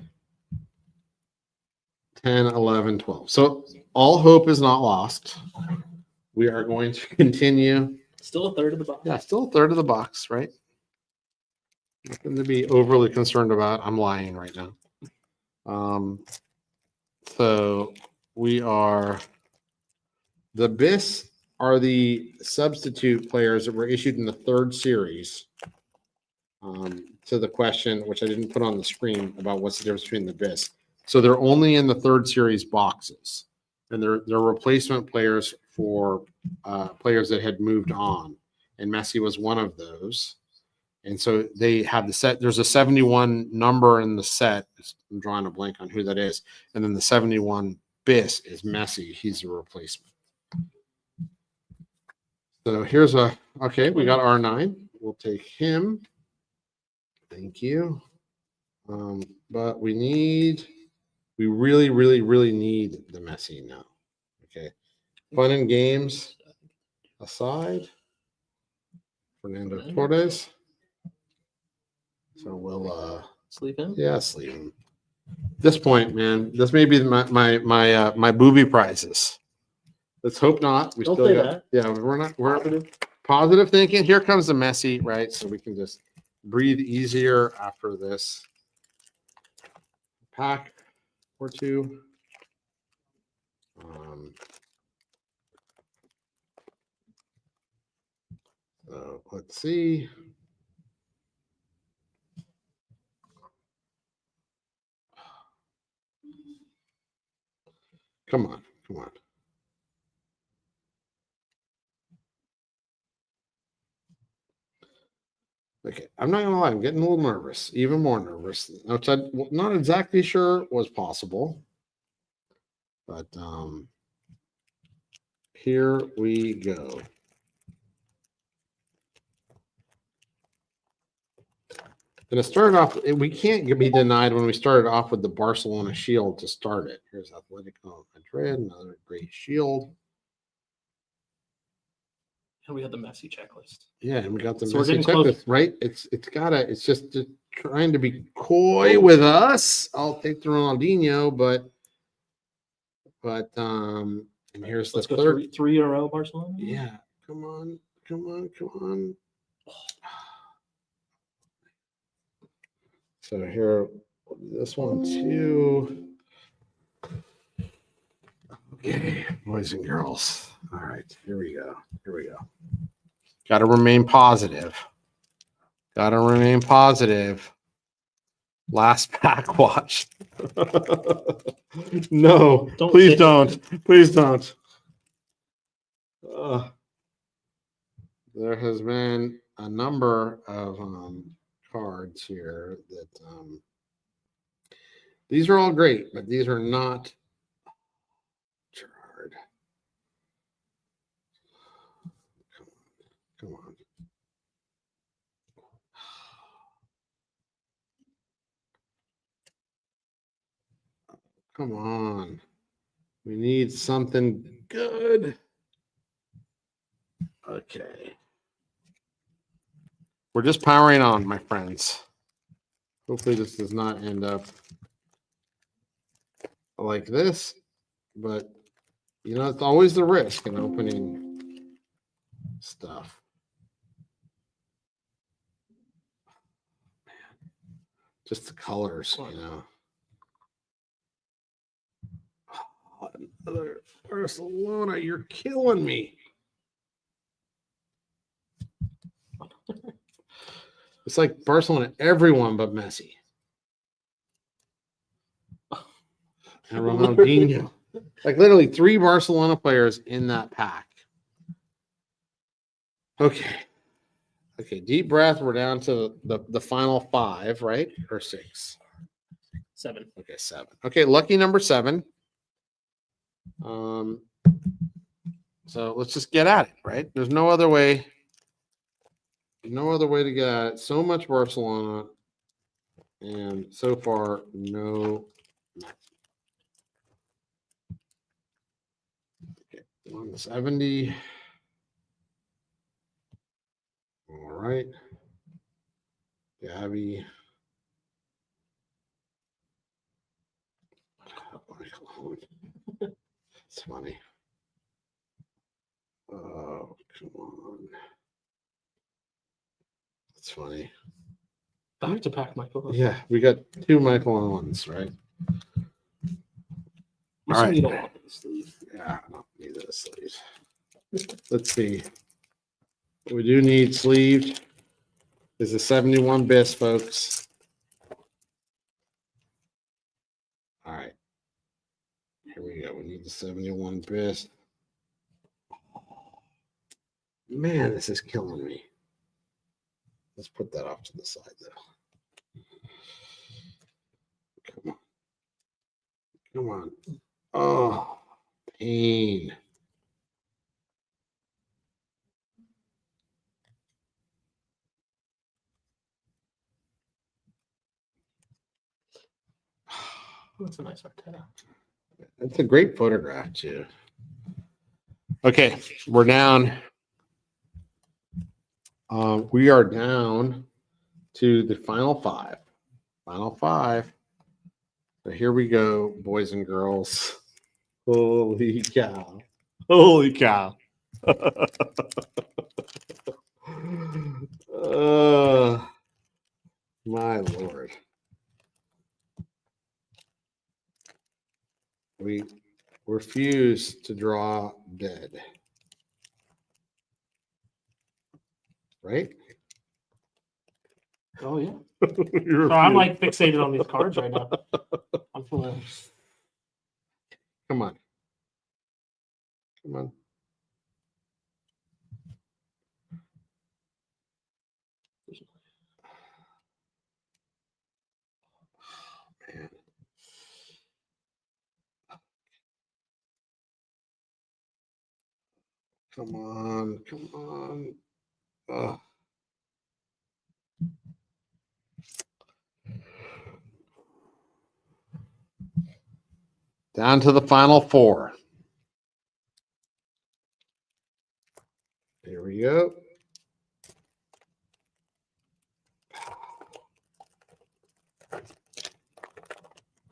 10, 11, 12. So all hope is not lost. We are going to continue. Still a third of the box. Yeah, still a third of the box, right? Nothing to be overly concerned about. I'm lying right now. So we are, the BIS are the substitute players that were issued in the third series. To the question, which I didn't put on the screen, about what's the difference between the BIS. So they're only in the third series boxes, and they're replacement players for players that had moved on, and Messi was one of those. And so they have the set. There's a 71 number in the set. I'm drawing a blank on who that is. And then the 71 BIS is Messi. He's a replacement. So here's okay, we got R9. We'll take him. Thank you. But we really, really, really need the Messi now. Okay. Fun and games aside. Fernando Torres. So we'll Sleep in. yeah, sleep him. At this point, man, this may be my booby prizes. Let's hope not. We Don't still say got, that. yeah, we're positive thinking. Here comes the Messi, right? So we can just breathe easier after this pack. or two. Um, so let's see. Come on, come on. Okay, I'm not gonna lie, I'm getting a little nervous, even more nervous, which I'm not exactly sure was possible. But here we go. And it started off, we can't be denied when we started off with the Barcelona shield to start it. Here's Atletico Madrid, another great shield. And we had the Messi checklist. Yeah, and we got the So we're Messi getting close. checklist, right? It's just trying to be coy with us. I'll take the Ronaldinho, but and here's Let's the go third. three in a row, Barcelona. Yeah, come on, come on, come on. So here, this one too. Okay, boys and girls. All right, here we go. Here we go. Got to remain positive. Got to remain positive. Last pack watch. No, Don't please hit don't. Please don't. There has been a number of cards here that these are all great, but these are not Gerard. Come on. Come on. We need something good. Okay. We're just powering on, my friends. Hopefully this does not end up like this, but you know, it's always the risk in opening stuff. Man, just the colors, you know. Oh, another Barcelona, you're killing me. It's like Barcelona, everyone but Messi. And Ronaldinho. Like literally 3 Barcelona players in that pack. Okay. Okay, deep breath. We're down to the final 5, right? Or 6? 7. Okay, 7. Okay, lucky number 7. So let's just get at it, right? There's no other way. No other way to get at it. So much Barcelona. And so far, no. Okay, 170. All right. Gabby. It's funny. Oh, come on. That's funny. Back to pack, Michael. Yeah, we got 2 Michael on ones, right? I'm All assuming right. you don't want the sleeve. Yeah, I don't need a sleeve. Let's see. What we do need sleeved is a 71 bis, folks. All right. Here we go. We need the 71 bis. Man, this is killing me. Let's put that off to the side, though. Come on. Come on. Oh, pain. That's a nice Arteta. That's a great photograph, too. Okay, we're down. We are down to the final 5. Final 5. So here we go, boys and girls. Holy cow. Holy cow. My Lord. We refuse to draw dead. Right? Oh yeah. So I'm like fixated on these cards right now. I'm feeling. Come on. Come on. Man. Come on. Come on. Ugh. Down to the final four. Here we go.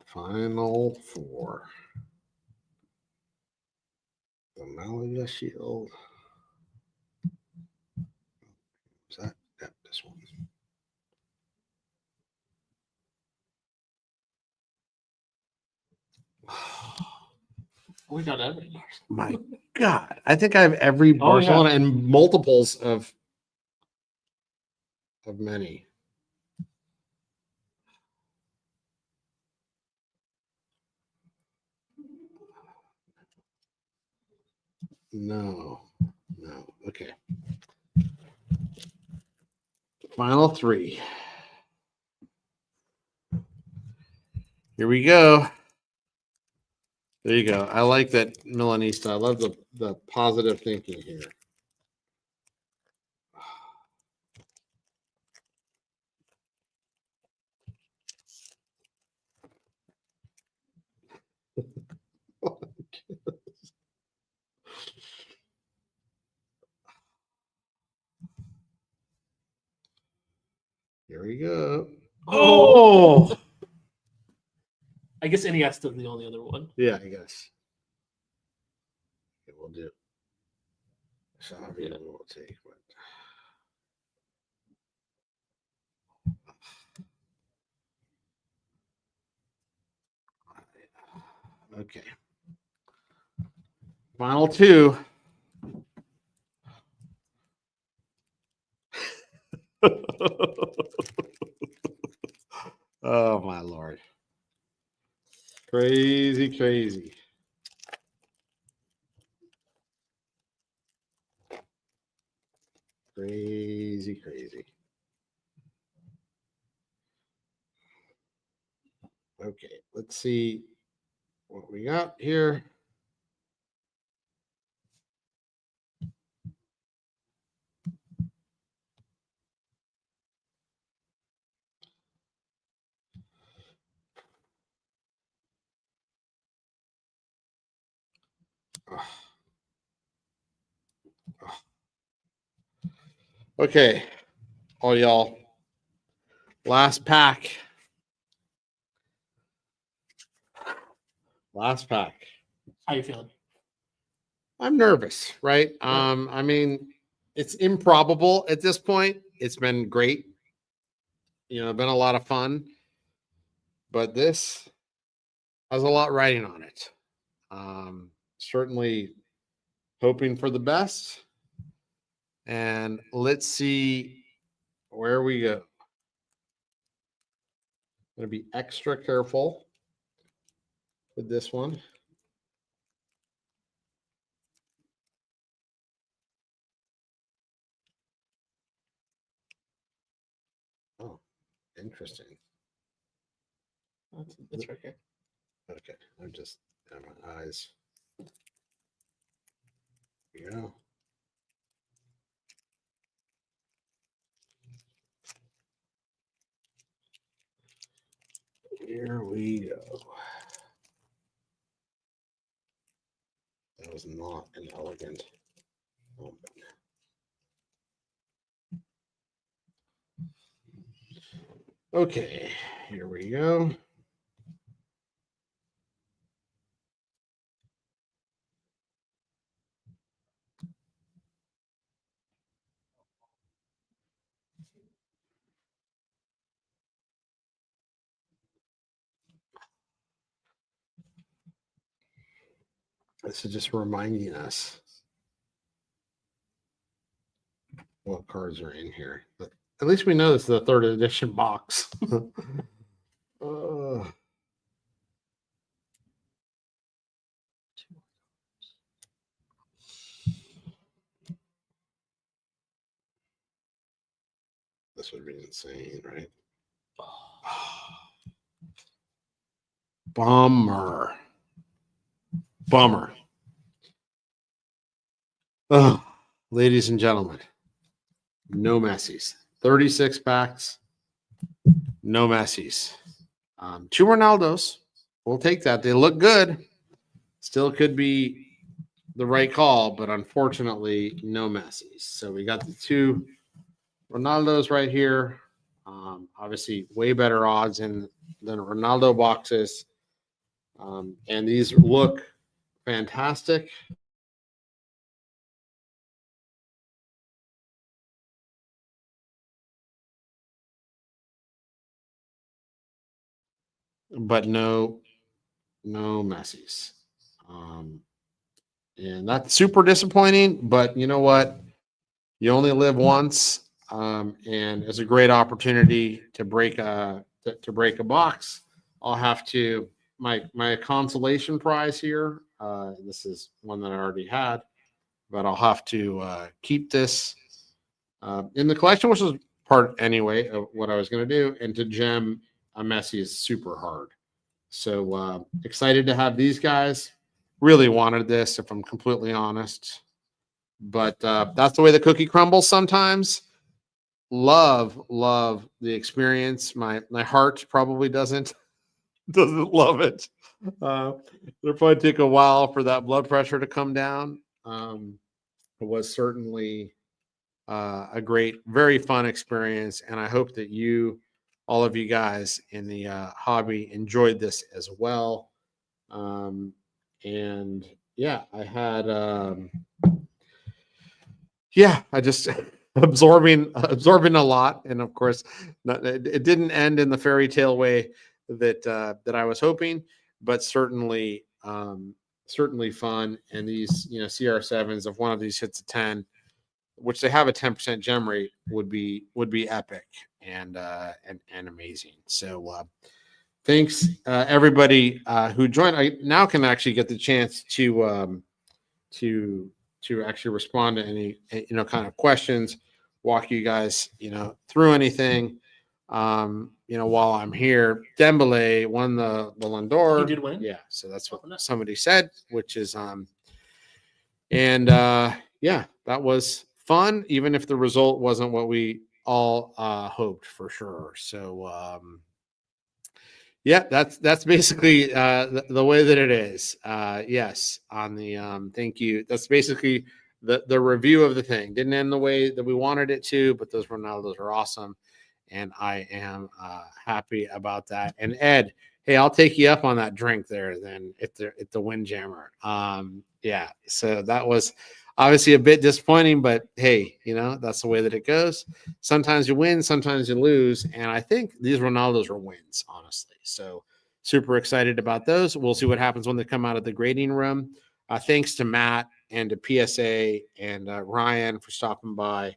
Final four. The Malaga Shield. Is that? Yep, this one. We got everything. My God. I think I have every Oh, yeah. Barcelona and multiples of many. No. No. Okay. Final three. Here we go. There you go. I like that Milanista. I love the positive thinking here. Here we go. Oh. I guess Iniesta is the only other one. Yeah, I guess. Okay, we'll do. Xavi we'll take. Okay. Final two. Oh my Lord. Crazy, crazy. Crazy, crazy. Okay, let's see what we got here. Okay, all y'all. Last pack. Last pack. How you feeling? I'm nervous, right? I mean, it's improbable at this point. It's been great. You know, been a lot of fun. But this has a lot riding on it. Certainly hoping for the best. And let's see where we go. Going to be extra careful with this one. Oh, interesting. That's right here. Okay, I'm just have my eyes. Yeah. Here we go. That was not an elegant moment. Okay, here we go. This is just reminding us what cards are in here. But at least we know this is the 3rd edition box. Uh, this would be insane, right? Bummer. Oh, ladies and gentlemen, no Messies. 36 packs, no Messies. 2 Ronaldos. We'll take that. They look good. Still could be the right call, but unfortunately, no Messies. So we got the 2 Ronaldos right here. Obviously, way better odds than Ronaldo boxes. And these look fantastic. But no Messies. And that's super disappointing, but you know what? You only live once. And it's a great opportunity to break a box. I'll have to my consolation prize here. This is one that I already had, but I'll have to keep this in the collection, which is part anyway of what I was going to do. And to gem a Messi is super hard. So excited to have these guys. Really wanted this, if I'm completely honest. But that's the way the cookie crumbles sometimes. Love the experience. My heart probably doesn't love it. It'll probably take a while for that blood pressure to come down. It was certainly a great, very fun experience, and I hope that all of you guys in the hobby enjoyed this as well. And yeah, I had I just absorbing a lot, and of course, it didn't end in the fairy tale way that I was hoping, but certainly fun. And these CR7s, if one of these hits a 10, which they have a 10% gem rate, would be epic and amazing. So thanks everybody who joined. I now can actually get the chance to actually respond to any kind of questions, walk you guys through anything. While I'm here, Dembele won the Ballon d'Or. He did win? Yeah, so that's what Oh, nice. somebody said, which is yeah, that was fun, even if the result wasn't what we all hoped for sure. So yeah, that's basically the way that it is. Yes, on the thank you. That's basically the review of the thing. Didn't end the way that we wanted it to, but those Ronaldos are awesome, and I am happy about that. And Ed, hey, I'll take you up on that drink there then at the Windjammer. Yeah, so that was obviously a bit disappointing, but hey, that's the way that it goes. Sometimes you win, sometimes you lose, and I think these Ronaldos are wins, honestly. So super excited about those. We'll see what happens when they come out of the grading room. Thanks to Matt and to PSA and Ryan for stopping by.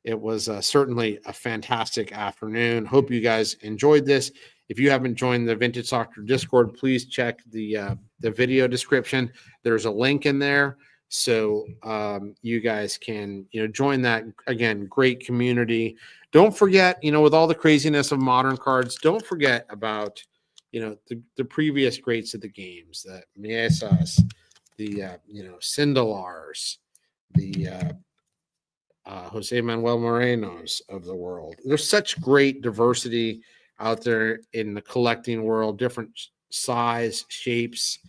It was certainly a fantastic afternoon. Hope you guys enjoyed this. If you haven't joined the Vintage Soccer Discord, please check the video description. There's a link in there, so you guys can join that. Again, great community. Don't forget, with all the craziness of modern cards, don't forget about the previous greats of the games, the Mesas, the Sindelars, the Jose Manuel Morenos of the world. There's such great diversity out there in the collecting world, different size, shapes,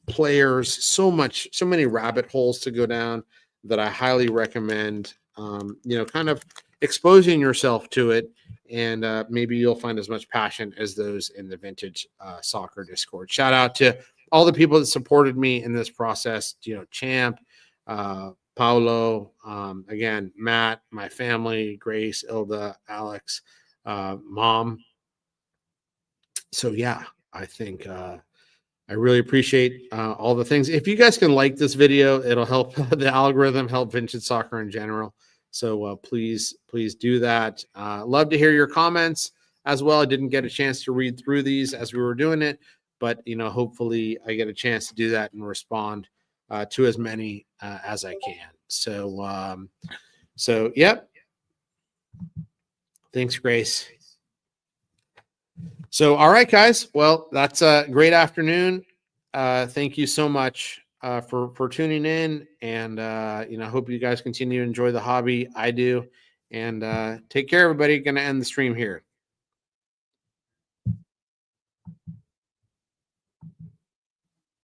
players, so many rabbit holes to go down that I highly recommend, kind of exposing yourself to it. And maybe you'll find as much passion as those in the Vintage Soccer Discord. Shout out to all the people that supported me in this process, Champ, Paulo, again, Matt, my family, Grace, Ilda, Alex, Mom. So yeah, I think I really appreciate all the things. If you guys can like this video, it'll help the algorithm, help vintage soccer in general. So please do that. Love to hear your comments as well. I didn't get a chance to read through these as we were doing it, but hopefully I get a chance to do that and respond to as many as I can. So yep. Thanks, Grace. So, all right, guys. Well, that's a great afternoon. Thank you so much for tuning in, and hope you guys continue to enjoy the hobby. I do, and take care, everybody. Going to end the stream here.